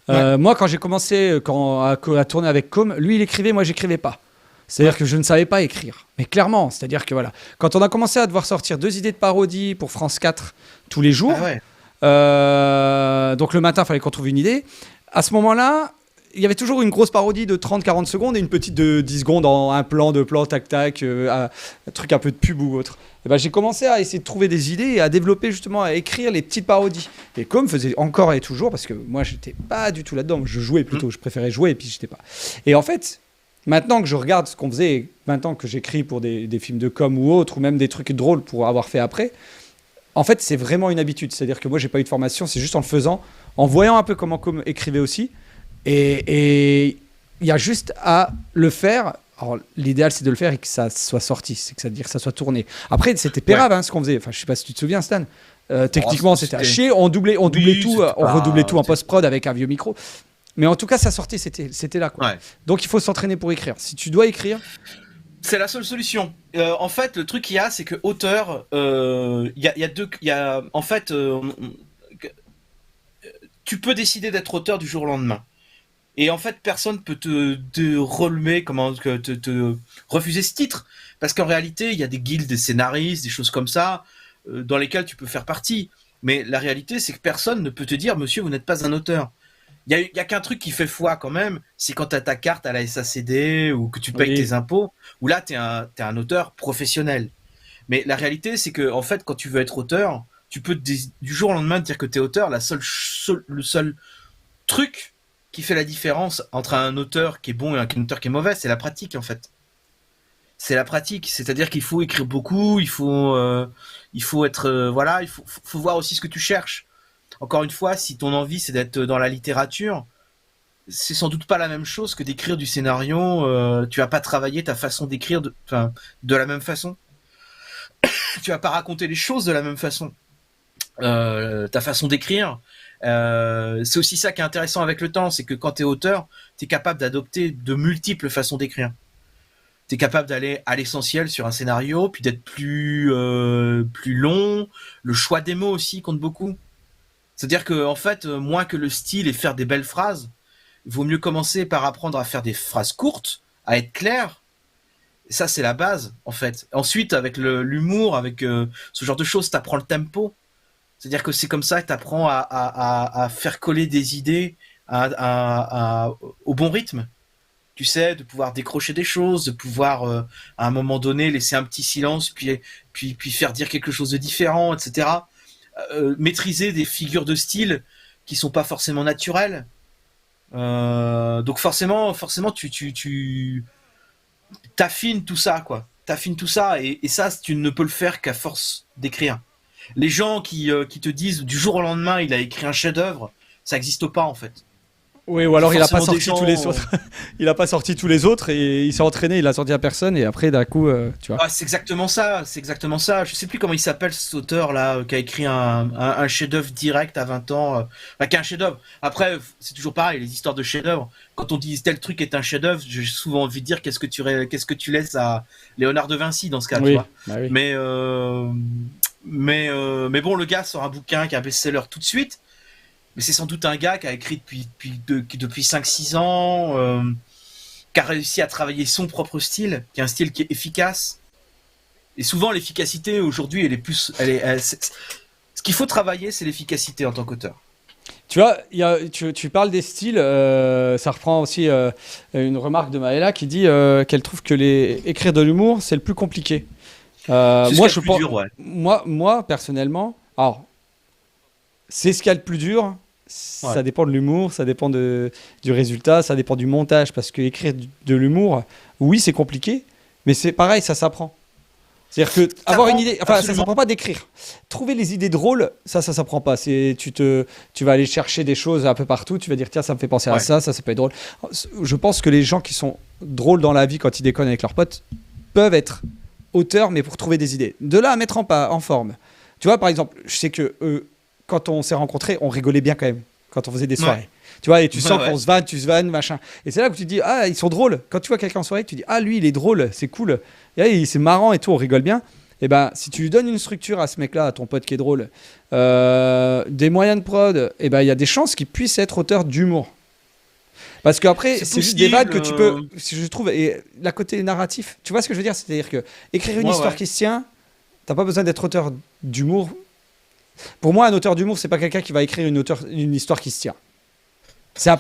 moi quand j'ai commencé à tourner avec Com, lui il écrivait, moi j'écrivais pas. C'est-à-dire que je ne savais pas écrire. Mais clairement, c'est-à-dire que voilà, quand on a commencé à devoir sortir 2 idées de parodie pour France 4 tous les jours, donc le matin il fallait qu'on trouve une idée. À ce moment-là, il y avait toujours une grosse parodie de 30-40 secondes et une petite de 10 secondes en un plan, tac, un truc un peu de pub ou autre. Et ben, j'ai commencé à essayer de trouver des idées et à développer justement, à écrire les petites parodies. Et comme faisait encore et toujours, parce que moi j'étais pas du tout là-dedans, je jouais plutôt, je préférais jouer et puis j'étais pas. Et en fait, maintenant que je regarde ce qu'on faisait, maintenant que j'écris pour des films de com ou autres, ou même des trucs drôles pour avoir fait après, en fait c'est vraiment une habitude. C'est-à-dire que moi j'ai pas eu de formation, c'est juste en le faisant, en voyant un peu comment Com écrivait aussi. Et il y a juste à le faire. Alors, l'idéal, c'est de le faire et que ça soit sorti, c'est-à-dire que ça soit tourné. Après, c'était pérave ce qu'on faisait. Enfin, je sais pas si tu te souviens, Stan. Techniquement, c'était à chier. On doublait tout, on redoublait tout en post-prod avec un vieux micro. Mais en tout cas, ça sortait, c'était là, quoi. Ouais. Donc, il faut s'entraîner pour écrire. Si tu dois écrire, c'est la seule solution. En fait, le truc qu'il y a, c'est que auteur, en fait, tu peux décider d'être auteur du jour au lendemain. Et en fait, personne peut te relever, te refuser ce titre. Parce qu'en réalité, il y a des guildes, des scénaristes, des choses comme ça, dans lesquelles tu peux faire partie. Mais la réalité, c'est que personne ne peut te dire, monsieur, vous n'êtes pas un auteur. Il y a qu'un truc qui fait foi quand même, c'est quand tu as ta carte à la SACD ou que tu payes tes impôts, où là, t'es un auteur professionnel. Mais la réalité, c'est que en fait, quand tu veux être auteur, tu peux du jour au lendemain te dire que t'es auteur. Le seul truc qui fait la différence entre un auteur qui est bon et un auteur qui est mauvais, c'est la pratique en fait. C'est la pratique, c'est-à-dire qu'il faut écrire beaucoup, il faut être voilà, il faut voir aussi ce que tu cherches. Encore une fois, si ton envie c'est d'être dans la littérature, c'est sans doute pas la même chose que d'écrire du scénario. Tu vas pas travailler ta façon d'écrire de la même façon. Tu vas pas raconter les choses de la même façon. Ta façon d'écrire, c'est aussi ça qui est intéressant avec le temps, c'est que quand t'es auteur, t'es capable d'adopter de multiples façons d'écrire. T'es capable d'aller à l'essentiel sur un scénario, puis d'être plus long. Le choix des mots aussi compte beaucoup. C'est-à-dire que en fait, moins que le style et faire des belles phrases, il vaut mieux commencer par apprendre à faire des phrases courtes, à être clair. Et ça, c'est la base, en fait. Ensuite, avec l'humour, avec ce genre de choses, t'apprends le tempo. C'est-à-dire que c'est comme ça que t'apprends à faire coller des idées au bon rythme. Tu sais, de pouvoir décrocher des choses, de pouvoir à un moment donné laisser un petit silence, puis faire dire quelque chose de différent, etc. Maîtriser des figures de style qui sont pas forcément naturelles. Donc forcément, tu t'affines tout ça, quoi. T'affines tout ça, et ça, tu ne peux le faire qu'à force d'écrire. Les gens qui te disent du jour au lendemain, il a écrit un chef-d'œuvre, ça n'existe pas en fait. Oui, ou alors il a pas Forcément sorti tous les autres. Il a pas sorti tous les autres et il s'est entraîné, il a sorti à personne et après d'un coup, tu vois. Ah, c'est exactement ça. Je sais plus comment il s'appelle cet auteur là qui a écrit un chef-d'œuvre direct à 20 ans. Qui est un chef-d'œuvre. Après, c'est toujours pareil, les histoires de chef-d'œuvre. Quand on dit tel truc est un chef-d'œuvre, j'ai souvent envie de dire qu'est-ce que tu laisses à Léonard de Vinci dans ce cas, Oui, tu vois. bah oui. Mais bon, le gars sort un bouquin qui est un best-seller tout de suite. Mais c'est sans doute un gars qui a écrit depuis 5-6 ans, qui a réussi à travailler son propre style, qui est un style qui est efficace. Et souvent, l'efficacité aujourd'hui, ce qu'il faut travailler, c'est l'efficacité en tant qu'auteur. Tu vois, tu parles des styles, ça reprend aussi une remarque de Maëla qui dit qu'elle trouve que écrire de l'humour, c'est le plus compliqué. C'est Moi, ce je qu'il y a de plus pense, dur, ouais. moi, personnellement, alors, c'est ce qu'il y a de plus dur. Ça Ouais. dépend de l'humour, ça dépend du résultat, ça dépend du montage. Parce que écrire de l'humour, oui, c'est compliqué, mais c'est pareil, ça s'apprend. C'est-à-dire que avoir une idée, enfin, ça absolument. s'apprend pas d'écrire. Trouver les idées drôles, ça s'apprend pas. Tu vas aller chercher des choses un peu partout. Tu vas dire tiens, ça me fait penser à Ouais. ça peut être drôle. Je pense que les gens qui sont drôles dans la vie quand ils déconnent avec leurs potes peuvent être auteurs, mais pour trouver des idées. De là à mettre en forme. Tu vois, par exemple, je sais que quand on s'est rencontrés, on rigolait bien quand même, quand on faisait des soirées. Ouais. Tu vois, et tu sens Ouais. qu'on se vanne, tu se vannes, machin. Et c'est là que tu te dis, ah, ils sont drôles. Quand tu vois quelqu'un en soirée, tu dis, ah, lui, il est drôle, c'est cool. Et là, c'est marrant et tout, on rigole bien. Et ben, si tu lui donnes une structure à ce mec-là, à ton pote qui est drôle, des moyens de prod, et ben, il y a des chances qu'il puisse être auteur d'humour. Parce qu'après, c'est juste des vannes que tu peux, je trouve, et la côté narratif, tu vois ce que je veux dire? C'est-à-dire que écrire une histoire qui se tient, t'as pas besoin d'être auteur d'humour. Pour moi, un auteur d'humour, c'est pas quelqu'un qui va écrire une histoire qui se tient. C'est un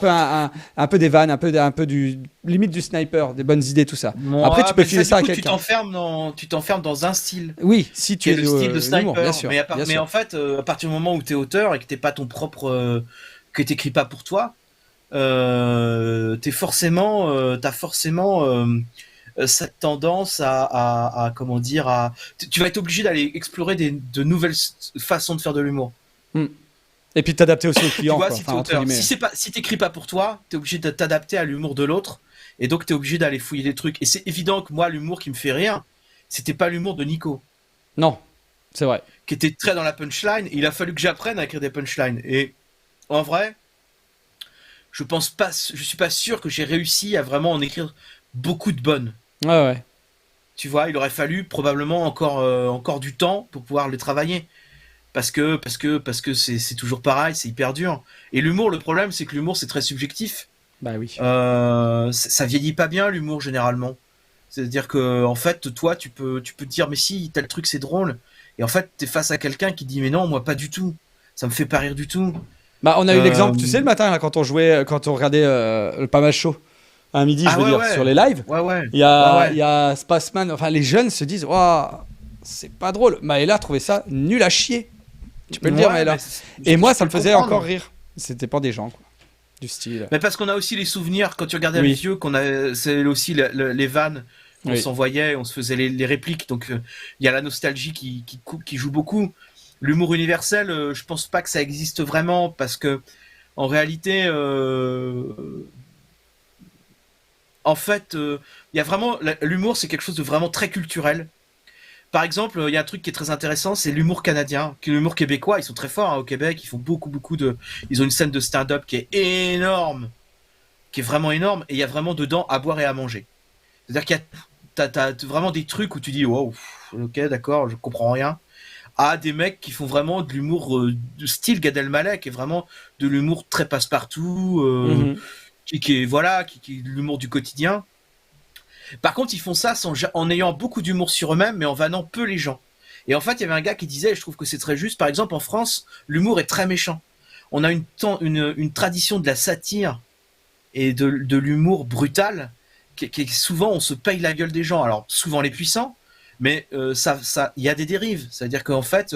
peu des vannes, un peu du limite du sniper, des bonnes idées, tout ça. Bon, Après, tu peux mais filer ça à du coup, quelqu'un. tu t'enfermes dans un style. Oui, si tu Qui est le style de l'humour, sniper. bien sûr. Mais, bien mais sûr. en fait, à partir du moment où t'es auteur et que t'es pas ton propre, que t'écris pas pour toi, t'as forcément cette tendance à comment dire, tu vas être obligé d'aller explorer de nouvelles façons de faire de l'humour. Et puis t'adapter aussi aux Tu clients. vois, Quoi. si t'es Enfin, entre auteur, guillemets. si t'écris pas pour toi, t'es obligé de t'adapter à l'humour de l'autre, et donc t'es obligé d'aller fouiller des trucs. Et c'est évident que moi, l'humour qui me fait rire, c'était pas l'humour de Nico, Non, c'est vrai. qui était très dans la punchline. Il a fallu que j'apprenne à écrire des punchlines. Et en vrai, je suis pas sûr que j'ai réussi à vraiment en écrire beaucoup de bonnes. Ouais. Tu vois, il aurait fallu probablement encore du temps pour pouvoir les travailler. Parce que c'est toujours pareil, c'est hyper dur. Et l'humour, le problème, c'est que l'humour, c'est très subjectif. Bah oui. Ça vieillit pas bien, l'humour, généralement. C'est-à-dire que, en fait, toi, tu peux te dire, mais si, tel truc, c'est drôle. Et en fait, t'es face à quelqu'un qui dit, mais non, moi, pas du tout. Ça me fait pas rire du tout. Bah, on a eu l'exemple, tu sais, le matin, là, quand on regardait le Pas Mal Show, à midi, je veux dire, sur les lives. Ouais. Il y a Spaceman, enfin, les jeunes se disent, waouh, c'est pas drôle. Maëla trouvait ça nul à chier. Tu peux le dire, Ouais, Maëla. mais Et moi, je ça me peux le faisait comprendre. encore rire. C'était pas des gens, quoi. Du style. Mais parce qu'on a aussi les souvenirs, quand tu regardais Oui. les vieux, c'est aussi les vannes qu'on Oui. s'envoyait, on se faisait les répliques, donc il y a la nostalgie qui joue beaucoup. L'humour universel, je pense pas que ça existe vraiment, parce que en réalité, en fait, il y a vraiment l'humour, c'est quelque chose de vraiment très culturel. Par exemple, il y a un truc qui est très intéressant, c'est l'humour canadien, qui est l'humour québécois. Ils sont très forts, hein, au Québec, ils font beaucoup ils ont une scène de stand-up qui est énorme, qui est vraiment énorme, et il y a vraiment dedans à boire et à manger. C'est-à-dire qu'il y a t'as vraiment des trucs où tu dis wow, ok, d'accord, je comprends rien. À des mecs qui font vraiment de l'humour de style Gad Elmaleh, qui est vraiment de l'humour très passe-partout, Mhm. qui est voilà, qui est de l'humour du quotidien. Par contre, ils font ça en ayant beaucoup d'humour sur eux-mêmes, mais en vannant peu les gens. Et en fait, il y avait un gars qui disait, et je trouve que c'est très juste, par exemple, en France, l'humour est très méchant. On a une tradition de la satire et de l'humour brutal, qui est souvent, on se paye la gueule des gens. Alors, souvent les puissants, mais il y a des dérives. C'est-à-dire qu'en fait,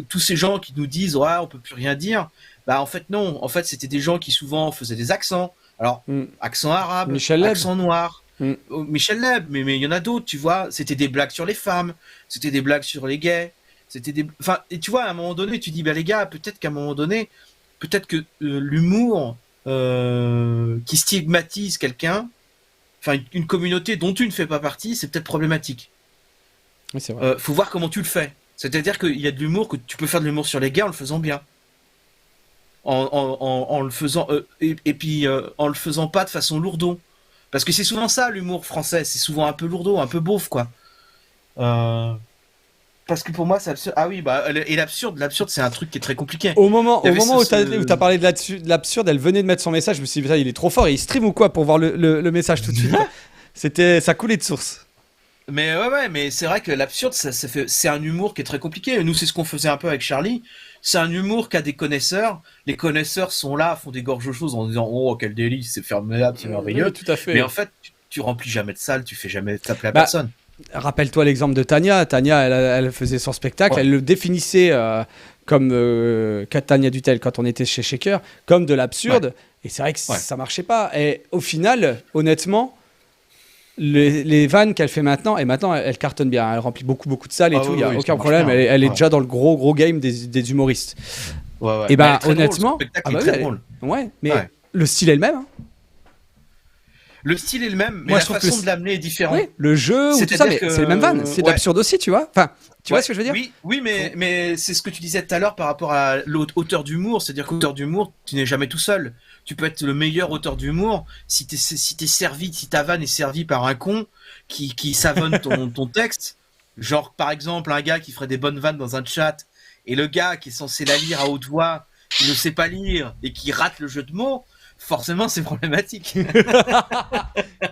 tous ces gens qui nous disent, ouais, on peut plus rien dire, bah en fait non. En fait, c'était des gens qui souvent faisaient des accents. Alors, Mm. accent arabe, Michel Leb. accent noir. Mm. Michel Leb, mais il y en a d'autres, tu vois. C'était des blagues sur les femmes, c'était des blagues sur les gays, enfin, et tu vois, à un moment donné, tu dis, bah les gars, peut-être qu'à un moment donné, peut-être que l'humour qui stigmatise quelqu'un, enfin une communauté dont tu ne fais pas partie, c'est peut-être problématique. Oui, c'est vrai. Faut voir comment tu le fais. C'est-à-dire qu'il y a de l'humour, que tu peux faire de l'humour sur les gays en le faisant bien. En le faisant et puis en le faisant pas de façon lourdeau, parce que c'est souvent ça l'humour français, c'est souvent un peu lourdeau, un peu beauf quoi. Parce que pour moi c'est absurde. Ah oui, bah et l'absurde c'est un truc qui est très compliqué. Au moment Il y avait où ce- t'as parlé de l'absurde, elle venait de mettre son message. Je me suis dit, putain, il est trop fort. Et il stream ou quoi pour voir le message tout de suite, quoi. Ça coulait de source. Mais ouais, mais c'est vrai que l'absurde, c'est un humour qui est très compliqué. Nous, c'est ce qu'on faisait un peu avec Charlie. C'est un humour qu'a des connaisseurs. Les connaisseurs sont là, font des gorges chaudes en disant, oh, quel délice, c'est formidable, c'est merveilleux. Oui, tout à fait. Mais en fait, tu remplis jamais de salle, tu fais jamais taper à Bah, personne. Rappelle-toi l'exemple de Tania. Tania, elle faisait son spectacle, Ouais. elle le définissait comme Tania Dutel quand on était chez Shaker, comme de l'absurde. Et c'est vrai que Ouais. ça marchait pas. Et au final, honnêtement, les vannes qu'elle fait maintenant, et maintenant elle cartonne bien, elle remplit beaucoup de salles et Ah tout, oui, il y a oui, ça aucun marche problème. bien. Elle est Ouais. déjà dans le gros game des humoristes. Ouais. Et Mais bah elle est très drôle, honnêtement, son spectacle ah est bah très oui, drôle. ouais, mais Ouais. le style est le même. Hein. Le style est le même, mais Moi, la je trouve façon que de l'amener est différente. Oui, le jeu ou tout ça, C'est-à-dire mais que, c'est les mêmes vannes, c'est de ouais. l'absurde aussi, tu vois. Enfin, tu vois ce que je veux dire? Oui, mais c'est ce que tu disais tout à l'heure par rapport à l'auteur d'humour, c'est-à-dire qu'auteur d'humour, tu n'es jamais tout seul. Tu peux être le meilleur auteur d'humour si t'es servi, si ta vanne est servie par un con qui savonne ton texte. Genre, par exemple, un gars qui ferait des bonnes vannes dans un chat et le gars qui est censé la lire à haute voix, qui ne sait pas lire et qui rate le jeu de mots, forcément c'est problématique.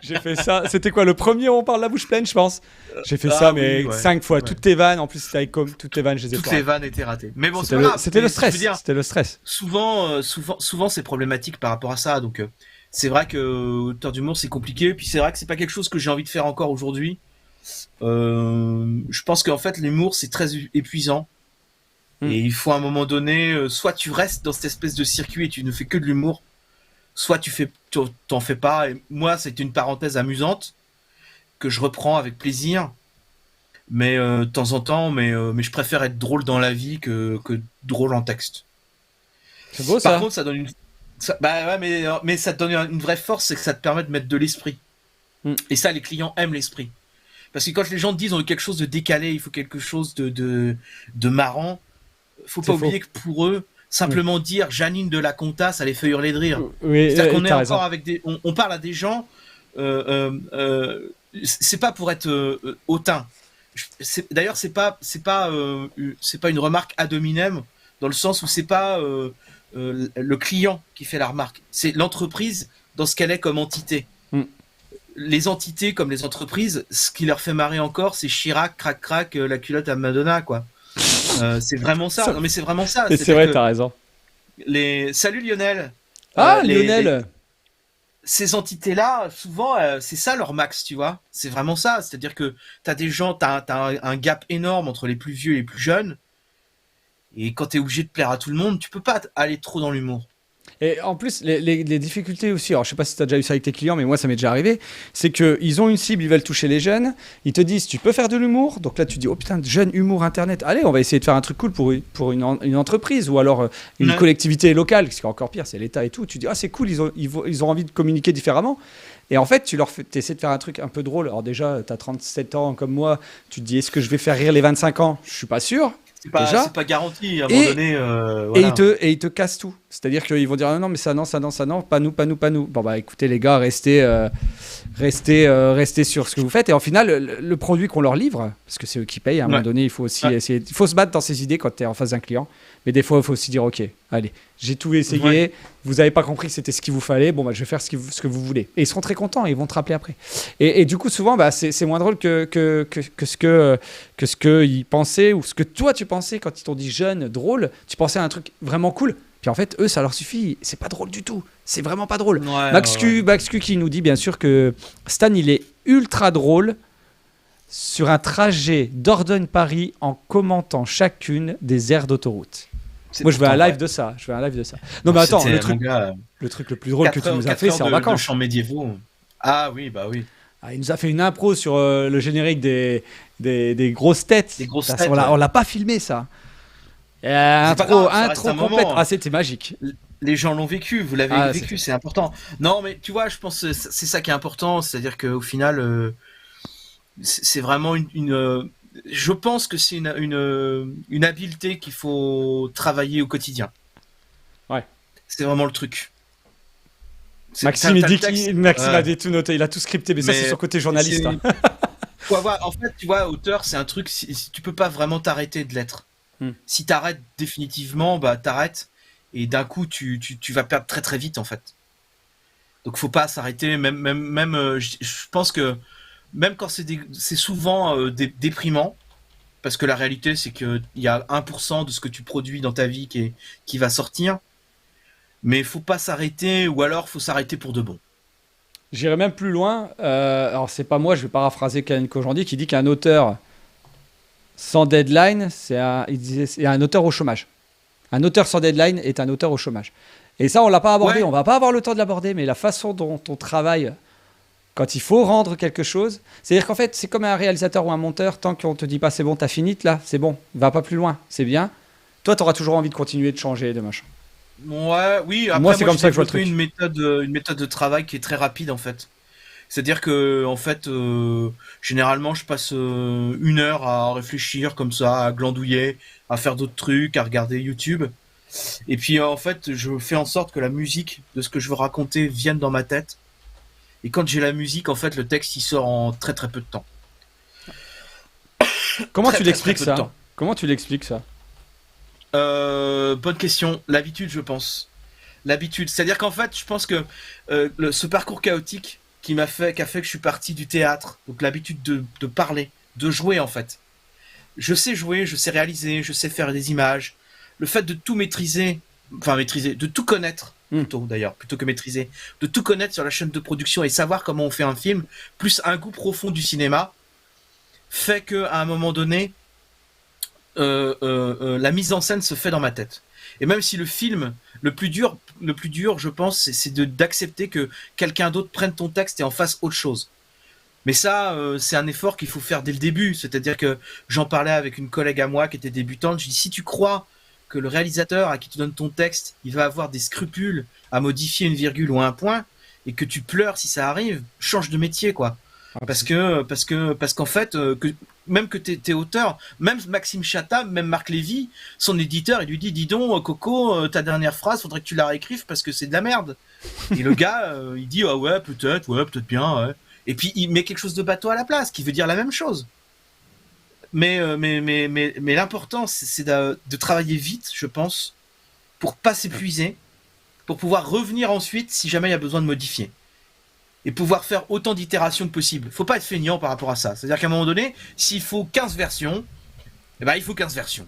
J'ai fait ça. C'était quoi, le premier où on parle la bouche pleine, je pense. J'ai fait Ah ça, oui, mais ouais. 5 fois. Ouais. Toutes tes vannes, en plus, c'était avec comme toutes tes vannes, je les ai Toutes foirées. les vannes étaient ratées. Mais bon, c'est C'était pas le, grave. c'était le Mais je veux stress. dire, C'était le stress. souvent c'est problématique par rapport à ça. Donc c'est vrai que auteur d'humour c'est compliqué. Puis c'est vrai que c'est pas quelque chose que j'ai envie de faire encore aujourd'hui. Je pense qu'en fait l'humour c'est très épuisant. Mm. Et il faut à un moment donné, soit tu restes dans cette espèce de circuit et tu ne fais que de l'humour, soit t'en fais pas. Et moi c'est une parenthèse amusante que je reprends avec plaisir. Mais de temps en temps, mais je préfère être drôle dans la vie que drôle en texte. C'est beau, Par ça. contre, ça donne bah ouais, mais ça te donne une vraie force, c'est que ça te permet de mettre de l'esprit. Mm. Et ça, les clients aiment l'esprit. Parce que quand les gens te disent on veut quelque chose de décalé, il faut quelque chose de marrant, faut C'est pas faux. oublier que pour eux, simplement dire Janine de la Compta, ça les fait hurler de rire. Oui, C'est-à-dire qu'on est t'as encore raison. avec on parle à des gens, c'est pas pour être hautain. D'ailleurs, c'est pas une remarque ad hominem dans le sens où c'est pas le client qui fait la remarque, c'est l'entreprise dans ce qu'elle est comme entité. Mm. Les entités comme les entreprises, ce qui leur fait marrer encore, c'est Chirac, crac, la culotte à Madonna, quoi. C'est vraiment ça. Non mais c'est vraiment ça. Et c'est vrai, t'as raison. Salut Lionel. Ah, Les- Lionel. ces entités-là, souvent, c'est ça leur max, tu vois. C'est vraiment ça. C'est-à-dire que t'as des gens, t'as un gap énorme entre les plus vieux et les plus jeunes. Et quand t'es obligé de plaire à tout le monde, tu peux pas aller trop dans l'humour. Et en plus, les difficultés aussi, alors je sais pas si tu as déjà eu ça avec tes clients, mais moi ça m'est déjà arrivé, c'est qu'ils ont une cible, ils veulent toucher les jeunes, ils te disent tu peux faire de l'humour, donc là tu dis oh putain, jeune humour internet, allez on va essayer de faire un truc cool pour une entreprise ou alors une collectivité locale, ce qui est encore pire, c'est l'État et tout, tu dis ah c'est cool, ils ont envie de communiquer différemment. Et en fait, tu essaies de faire un truc un peu drôle. Alors déjà, tu as 37 ans comme moi, tu te dis est-ce que je vais faire rire les 25 ans? Je suis pas sûr. C'est pas garanti, à un moment donné. Voilà. Et ils te cassent tout. C'est-à-dire qu'ils vont dire non, mais ça, non, pas nous. Bon, bah écoutez, les gars, restez sur ce que vous faites. Et en final, le produit qu'on leur livre, parce que c'est eux qui payent, à un moment donné, il faut aussi essayer. Il faut se battre dans ses idées quand tu es en face d'un client. Mais des fois, il faut aussi dire ok, allez, j'ai tout essayé, vous n'avez pas compris que c'était ce qu'il vous fallait, bon, bah, je vais faire ce que vous voulez. Et ils seront très contents, et ils vont te rappeler après. Et du coup, souvent, bah, c'est moins drôle que ce qu'ils pensaient, ou ce que toi tu pensais quand ils t'ont dit jeune, drôle, tu pensais à un truc vraiment cool. Puis en fait, eux, ça leur suffit. C'est pas drôle du tout. C'est vraiment pas drôle. Max Q qui nous dit bien sûr que Stan, il est ultra drôle sur un trajet Dordogne-Paris en commentant chacune des aires d'autoroute. Moi, je veux un live de ça. Non, mais attends, le truc le plus drôle que tu nous as fait, c'est en vacances. De chants médiévaux. Ah oui, bah oui. Ah, il nous a fait une impro sur le générique des grosses têtes. Des grosses têtes. On l'a pas filmé, ça. Intro complète. Ah, c'était magique. Les gens l'ont vécu, vous l'avez vécu, c'est important. Non, mais tu vois, je pense que c'est ça qui est important, c'est-à-dire qu'au final, c'est vraiment je pense que c'est une habileté qu'il faut travailler au quotidien. Ouais. C'est vraiment le truc. Maxime a tout noté, il a tout scripté, mais ça c'est son côté journaliste. Faut avoir, en fait, tu vois, auteur, c'est un truc, si tu peux pas vraiment t'arrêter de l'être. Si t'arrêtes définitivement, bah t'arrêtes, et d'un coup tu vas perdre très très vite en fait. Donc faut pas s'arrêter, même je pense que même quand c'est souvent déprimant, parce que la réalité c'est que il y a 1% de ce que tu produis dans ta vie qui va sortir, mais faut pas s'arrêter, ou alors faut s'arrêter pour de bon. J'irai même plus loin, alors c'est pas moi, je vais paraphraser Ken Kojandi qui dit qu'un auteur sans deadline, c'est un auteur au chômage. Un auteur sans deadline est un auteur au chômage. Et ça, on l'a pas abordé, on va pas avoir le temps de l'aborder, mais la façon dont on travaille quand il faut rendre quelque chose, c'est-à-dire qu'en fait, c'est comme un réalisateur ou un monteur, tant qu'on te dit pas c'est bon, t'as fini, là, c'est bon, va pas plus loin, c'est bien. Toi, t'auras toujours envie de continuer, de changer, de machin. Ouais, oui, après, moi c'est comme ça que je vois le truc. Une méthode de travail qui est très rapide en fait. C'est-à-dire que en fait, généralement, je passe 1 heure à réfléchir comme ça, à glandouiller, à faire d'autres trucs, à regarder YouTube. Et puis en fait, je fais en sorte que la musique de ce que je veux raconter vienne dans ma tête. Et quand j'ai la musique, en fait, le texte il sort en très très peu de temps. Comment tu l'expliques ça? Comment tu l'expliques ça? Bonne question. L'habitude, je pense. L'habitude, c'est-à-dire qu'en fait, je pense que ce parcours chaotique qui a fait que je suis parti du théâtre, donc l'habitude de parler, de jouer en fait. Je sais jouer, je sais réaliser, je sais faire des images. Le fait de tout maîtriser, de tout connaître, plutôt que maîtriser, de tout connaître sur la chaîne de production et savoir comment on fait un film, plus un goût profond du cinéma, fait que à un moment donné, la mise en scène se fait dans ma tête. Et même si le film, le plus dur, je pense, c'est d'accepter que quelqu'un d'autre prenne ton texte et en fasse autre chose. Mais ça, c'est un effort qu'il faut faire dès le début. C'est-à-dire que j'en parlais avec une collègue à moi qui était débutante. Je dis, si tu crois que le réalisateur à qui tu donnes ton texte, il va avoir des scrupules à modifier une virgule ou un point, et que tu pleures si ça arrive, change de métier, quoi. Parce qu'en fait, même que t'es auteur, même Maxime Chatham, même Marc Lévy, son éditeur, il lui dit, dis donc, Coco, ta dernière phrase, faudrait que tu la réécrives parce que c'est de la merde. Et le gars, il dit, ah ouais, peut-être bien, ouais. Et puis il met quelque chose de bateau à la place, qui veut dire la même chose. Mais l'important, c'est de travailler vite, je pense, pour pas s'épuiser, pour pouvoir revenir ensuite si jamais il y a besoin de modifier. Et pouvoir faire autant d'itérations que possible. Faut pas être feignant par rapport à ça. C'est-à-dire qu'à un moment donné, s'il faut 15 versions, eh ben, il faut 15 versions.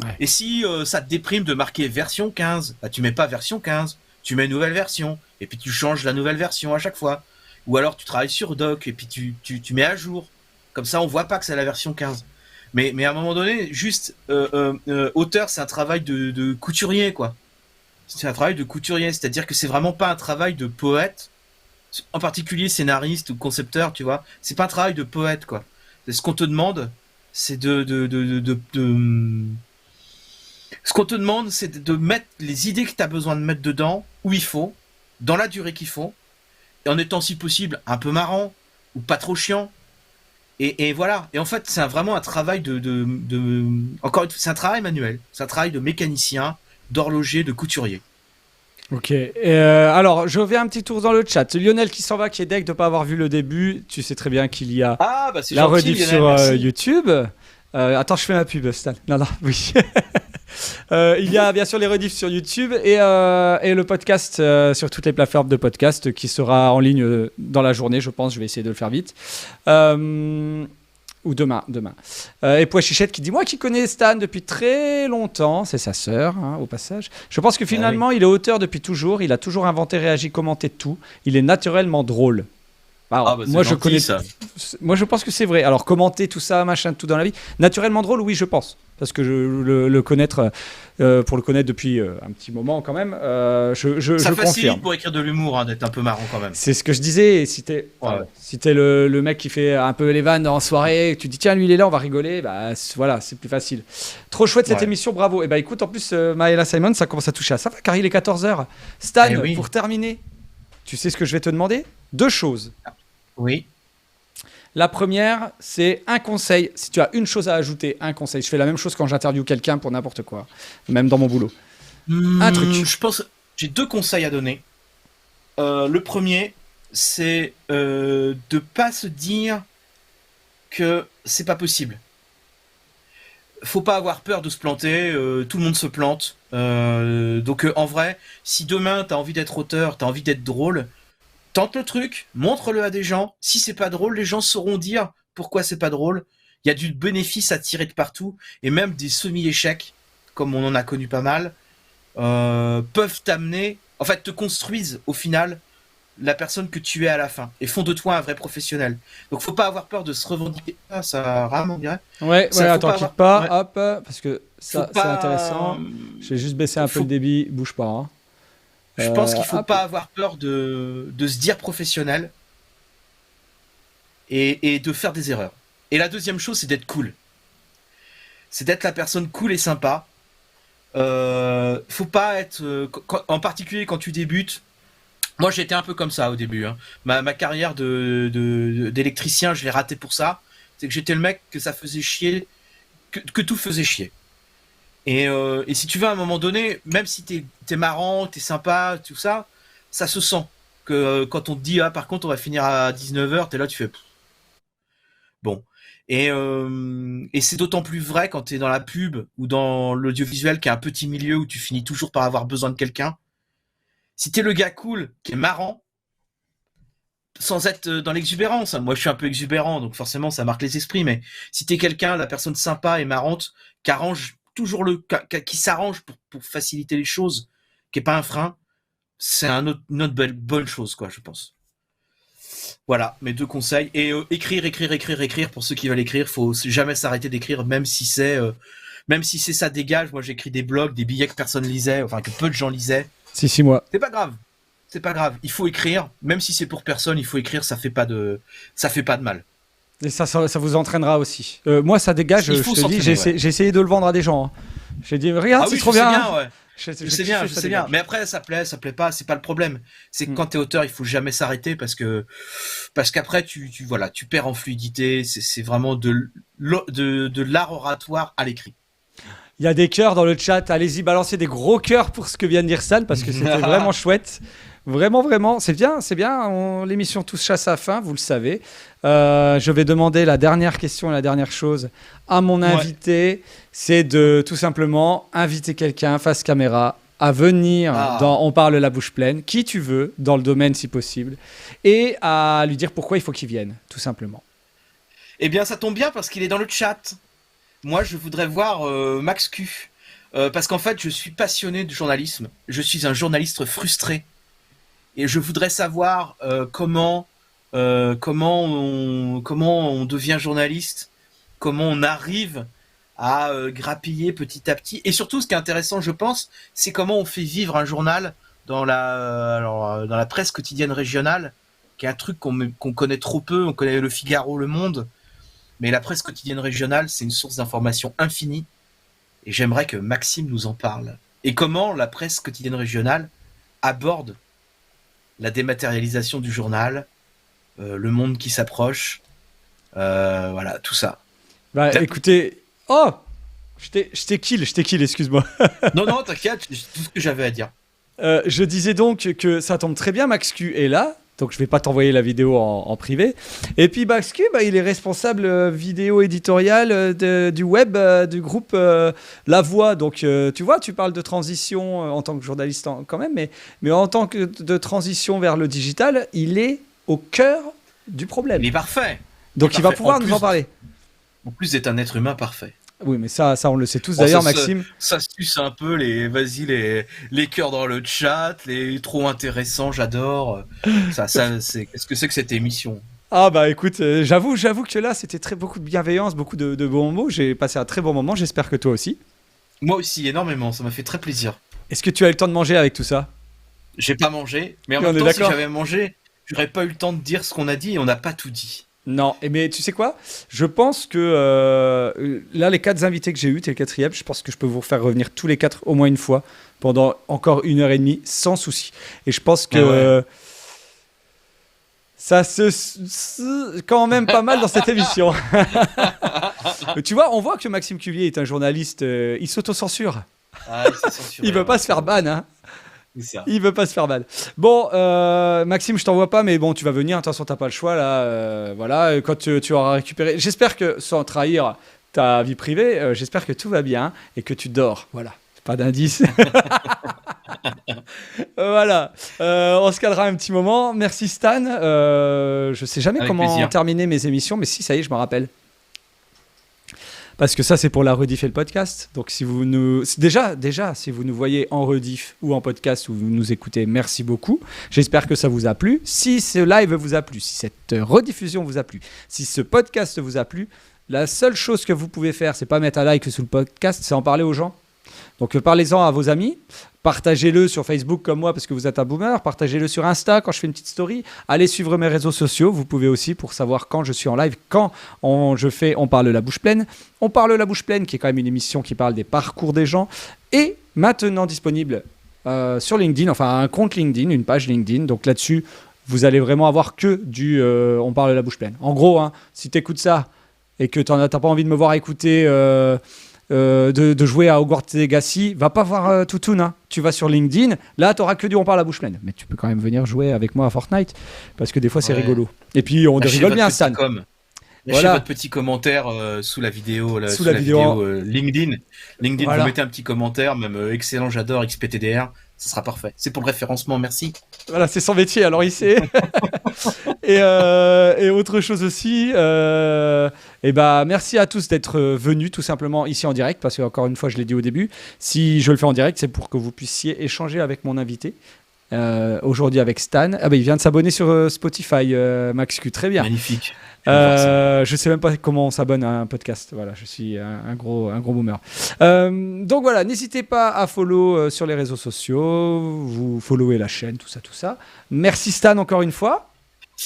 Ouais. Et si ça te déprime de marquer version 15, bah, tu mets pas version 15, tu mets nouvelle version, et puis tu changes la nouvelle version à chaque fois. Ou alors tu travailles sur doc, et puis tu mets à jour. Comme ça, on voit pas que c'est la version 15. Mais à un moment donné, juste auteur, c'est un travail de couturier, quoi. C'est un travail de couturier, c'est-à-dire que c'est vraiment pas un travail de poète, en particulier scénariste ou concepteur, tu vois. C'est pas un travail de poète, quoi. Ce qu'on te demande, c'est ce qu'on te demande, c'est de mettre les idées que tu as besoin de mettre dedans, où il faut, dans la durée qu'il faut, et en étant si possible un peu marrant, ou pas trop chiant. Et voilà. Et en fait, c'est vraiment un travail encore une fois, c'est un travail manuel. C'est un travail de mécanicien, d'horloger, de couturier. Ok. Alors, je fais un petit tour dans le chat. Lionel qui s'en va, qui est deg de ne pas avoir vu le début. Tu sais très bien qu'il y a Ah, bah c'est la gentil, rediff Lionel, sur merci. YouTube. Attends, je fais ma pub, Stan. Non, oui. Il y a bien sûr les rediffs sur YouTube et le podcast sur toutes les plateformes de podcast qui sera en ligne dans la journée, je pense. Je vais essayer de le faire vite. Ou demain. Et Pois Chichette qui dit, moi qui connais Stan depuis très longtemps, c'est sa sœur, hein, au passage. Je pense que finalement, il est auteur depuis toujours. Il a toujours inventé, réagi, commenté tout. Il est naturellement drôle. Alors, moi, je connais ça. Moi, je pense que c'est vrai. Alors, commenter tout ça, machin, tout dans la vie. Naturellement drôle, oui, je pense. Parce que le connaître, pour le connaître depuis un petit moment quand même, je Ça facilite confirme. pour écrire de l'humour, hein, d'être un peu marrant quand même. C'est ce que je disais. Si t'es le mec qui fait un peu les vannes en soirée, tu dis tiens, lui il est là, on va rigoler, bah voilà, c'est plus facile. Trop chouette cette émission, bravo. Et bah écoute, en plus, Maëla Simon, ça commence à toucher à ça, car il est 14h. Stan, oui. pour terminer, tu sais ce que je vais te demander ? 2 choses. Oui. La première, c'est un conseil. Si tu as une chose à ajouter, un conseil. Je fais la même chose quand j'interviewe quelqu'un pour n'importe quoi, même dans mon boulot. Un truc. Je pense, j'ai 2 conseils à donner. Le premier, c'est de pas se dire que c'est pas possible. Faut pas avoir peur de se planter. Tout le monde se plante. Donc en vrai, si demain t'as envie d'être auteur, t'as envie d'être drôle, tente le truc, montre-le à des gens. Si c'est pas drôle, les gens sauront dire pourquoi c'est pas drôle. Il y a du bénéfice à tirer de partout, et même des semi-échecs, comme on en a connu pas mal, peuvent t'amener, en fait, te construisent au final la personne que tu es à la fin, et font de toi un vrai professionnel. Donc faut pas avoir peur de se revendiquer. Ah, ça rame, on dirait. Ouais, Ça, faut attends, pas quitte avoir- pas, hop, parce que ça, Faut c'est pas- intéressant. Je vais juste baisser un peu faut- le débit, bouge pas. Hein. Je pense qu'il faut hop. pas avoir peur de se dire professionnel et de faire des erreurs. Et la deuxième chose, c'est d'être cool. C'est d'être la personne cool et sympa. Faut pas être, en particulier quand tu débutes. Moi, j'étais un peu comme ça au début. Hein. Ma carrière d'électricien, je l'ai raté pour ça. C'est que j'étais le mec que ça faisait chier, que tout faisait chier. Et si tu veux, à un moment donné, même si t'es marrant, t'es sympa, tout ça, ça se sent. Que quand on te dit, ah, par contre, on va finir à 19h, t'es là, tu fais... Pff. Bon. Et c'est d'autant plus vrai quand t'es dans la pub ou dans l'audiovisuel, qui est un petit milieu où tu finis toujours par avoir besoin de quelqu'un. Si t'es le gars cool, qui est marrant, sans être dans l'exubérance, hein. Moi je suis un peu exubérant, donc forcément ça marque les esprits, mais si t'es quelqu'un, la personne sympa et marrante, qui arrange toujours qui s'arrange pour faciliter les choses, qui est pas un frein, c'est une autre bonne chose, quoi, je pense. Voilà, mes 2 conseils. Et écrire, pour ceux qui veulent écrire, faut jamais s'arrêter d'écrire, même si ça dégage. Moi j'ai écrit des blogs, des billets que personne lisait, enfin que peu de gens lisaient. 6 mois. C'est pas grave. C'est pas grave. Il faut écrire, même si c'est pour personne, il faut écrire, ça fait pas de mal. Et ça vous entraînera aussi. Moi, ça dégage, Il je faut te dis, s'entraîner, j'ai essayé de le vendre à des gens. Hein. J'ai dit, regarde, c'est trop bien. Hein. Ouais. Je sais bien. Mais après, ça plaît pas, c'est pas le problème. C'est que quand t'es auteur, il faut jamais s'arrêter parce qu'après, tu perds en fluidité. C'est vraiment de l'art oratoire à l'écrit. Il y a des cœurs dans le chat. Allez-y, balancez des gros cœurs pour ce que vient de dire Stan parce que c'était vraiment chouette. Vraiment, c'est bien. L'émission touche à sa fin, vous le savez. Je vais demander la dernière question, la dernière chose à mon invité. C'est de tout simplement inviter quelqu'un face caméra à venir dans On parle la bouche pleine, qui tu veux, dans le domaine si possible, et à lui dire pourquoi il faut qu'il vienne, tout simplement. Eh bien, ça tombe bien parce qu'il est dans le chat. Moi, je voudrais voir Max Q. Parce qu'en fait, je suis passionné de journalisme. Je suis un journaliste frustré. Et je voudrais savoir comment on devient journaliste comment on arrive à grappiller petit à petit. Et surtout, ce qui est intéressant, je pense, c'est comment on fait vivre un journal dans dans la presse quotidienne régionale, qui est un truc qu'on connaît trop peu. On connaît le Figaro, le Monde, mais la presse quotidienne régionale, c'est une source d'information infinie. Et j'aimerais que Maxime nous en parle. Et comment la presse quotidienne régionale aborde la dématérialisation du journal, le monde qui s'approche, voilà, tout ça. Bah écoutez... Oh, je t'ai kill, excuse-moi. Non, t'inquiète, c'est tout ce que j'avais à dire. Je disais donc que ça tombe très bien, Max Q est là, donc je vais pas t'envoyer la vidéo en privé. Et puis Max Q, il est responsable vidéo éditorial du web du groupe La Voix. Donc tu vois, tu parles de transition en tant que journaliste quand même, mais en tant que de transition vers le digital, il est au cœur du problème. Il est parfait. Donc il va pouvoir nous en parler. En plus d'être un être humain parfait. Oui, mais ça on le sait tous d'ailleurs, Maxime. Ça suce un peu les cœurs dans le chat, les trop intéressants, j'adore. Qu'est-ce que c'est que cette émission? Ah bah écoute, j'avoue que là c'était beaucoup de bienveillance, beaucoup de bons mots. J'ai passé un très bon moment, j'espère que toi aussi. Moi aussi, énormément, ça m'a fait très plaisir. Est-ce que tu as eu le temps de manger avec tout ça? J'ai pas mangé, mais en même temps, si j'avais mangé, j'aurais pas eu le temps de dire ce qu'on a dit et on n'a pas tout dit. Non, mais tu sais quoi? Je pense que là, les 4 invités que j'ai eus, t'es le 4e, je pense que je peux vous faire revenir tous les 4 au moins une fois pendant encore 1h30 sans souci. Et je pense que ça se quand même pas mal dans cette émission. Tu vois, on voit que Maxime Cuvier est un journaliste, il s'autocensure. Il veut pas se faire ban, hein. Il veut pas se faire mal. Bon, Maxime, je t'envoie pas, mais bon, tu vas venir. De toute façon, t'as pas le choix là. Voilà, quand tu auras récupéré. J'espère que, sans trahir ta vie privée, j'espère que tout va bien et que tu dors. Voilà, pas d'indice. Voilà, on se calera un petit moment. Merci Stan. Je sais jamais Avec comment plaisir. terminer mes émissions, mais si, ça y est, je me rappelle. Parce que ça, c'est pour la rediff et le podcast. Donc, si vous nous... Déjà, si vous nous voyez en rediff ou en podcast ou vous nous écoutez, merci beaucoup. J'espère que ça vous a plu. Si ce live vous a plu, si cette rediffusion vous a plu, si ce podcast vous a plu, la seule chose que vous pouvez faire, c'est pas mettre un like sous le podcast, c'est en parler aux gens. Donc, parlez-en à vos amis. Partagez-le sur Facebook comme moi parce que vous êtes un boomer. Partagez-le sur Insta quand je fais une petite story. Allez suivre mes réseaux sociaux. Vous pouvez aussi pour savoir quand je suis en live, quand On parle la bouche pleine. On parle la bouche pleine qui est quand même une émission qui parle des parcours des gens. Et maintenant disponible sur LinkedIn, enfin un compte LinkedIn, une page LinkedIn. Donc là-dessus, vous allez vraiment avoir que du on parle la bouche pleine. En gros, hein, si tu écoutes ça et que tu n'as pas envie de me voir écouter... de jouer à Hogwarts Legacy, va pas voir Toutoun, hein. Tu vas sur LinkedIn, là t'auras que du on parle la bouche pleine, mais tu peux quand même venir jouer avec moi à Fortnite parce que des fois c'est rigolo. Et puis on rigole bien, Stan. Lâchez votre petit commentaire sous la vidéo, sous la vidéo LinkedIn. Voilà. Vous mettez un petit commentaire, même excellent, j'adore XPTDR, ça sera parfait. C'est pour le référencement, merci. Voilà, c'est son métier, alors il sait. et autre chose aussi, merci à tous d'être venus tout simplement ici en direct, parce que encore une fois, je l'ai dit au début, si je le fais en direct, c'est pour que vous puissiez échanger avec mon invité. Aujourd'hui avec Stan. Ah bah il vient de s'abonner sur Spotify, Max Q, très bien. Magnifique. Je sais même pas comment on s'abonne à un podcast. Voilà, je suis un gros boomer. Donc voilà, n'hésitez pas à follow sur les réseaux sociaux, vous followez la chaîne, tout ça. Merci Stan encore une fois.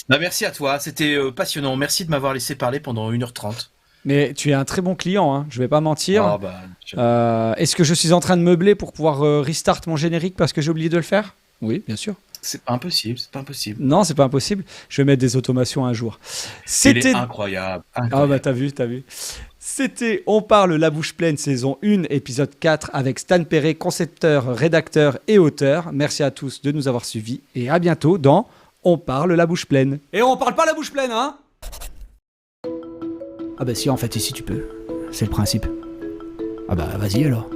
Bah, merci à toi, c'était passionnant. Merci de m'avoir laissé parler pendant 1h30. Mais tu es un très bon client, hein, je vais pas mentir. Oh, bah, est-ce que je suis en train de meubler pour pouvoir restart mon générique parce que j'ai oublié de le faire? Oui, bien sûr. C'est pas impossible. Non, c'est pas impossible. Je vais mettre des automations un jour. C'était incroyable. Ah bah t'as vu. C'était On parle la bouche pleine saison 1 épisode 4 avec Stan Perret, concepteur, rédacteur et auteur. Merci à tous de nous avoir suivis et à bientôt dans On parle la bouche pleine. Et on parle pas la bouche pleine, hein? Ah bah si, en fait, ici tu peux. C'est le principe. Ah bah vas-y alors.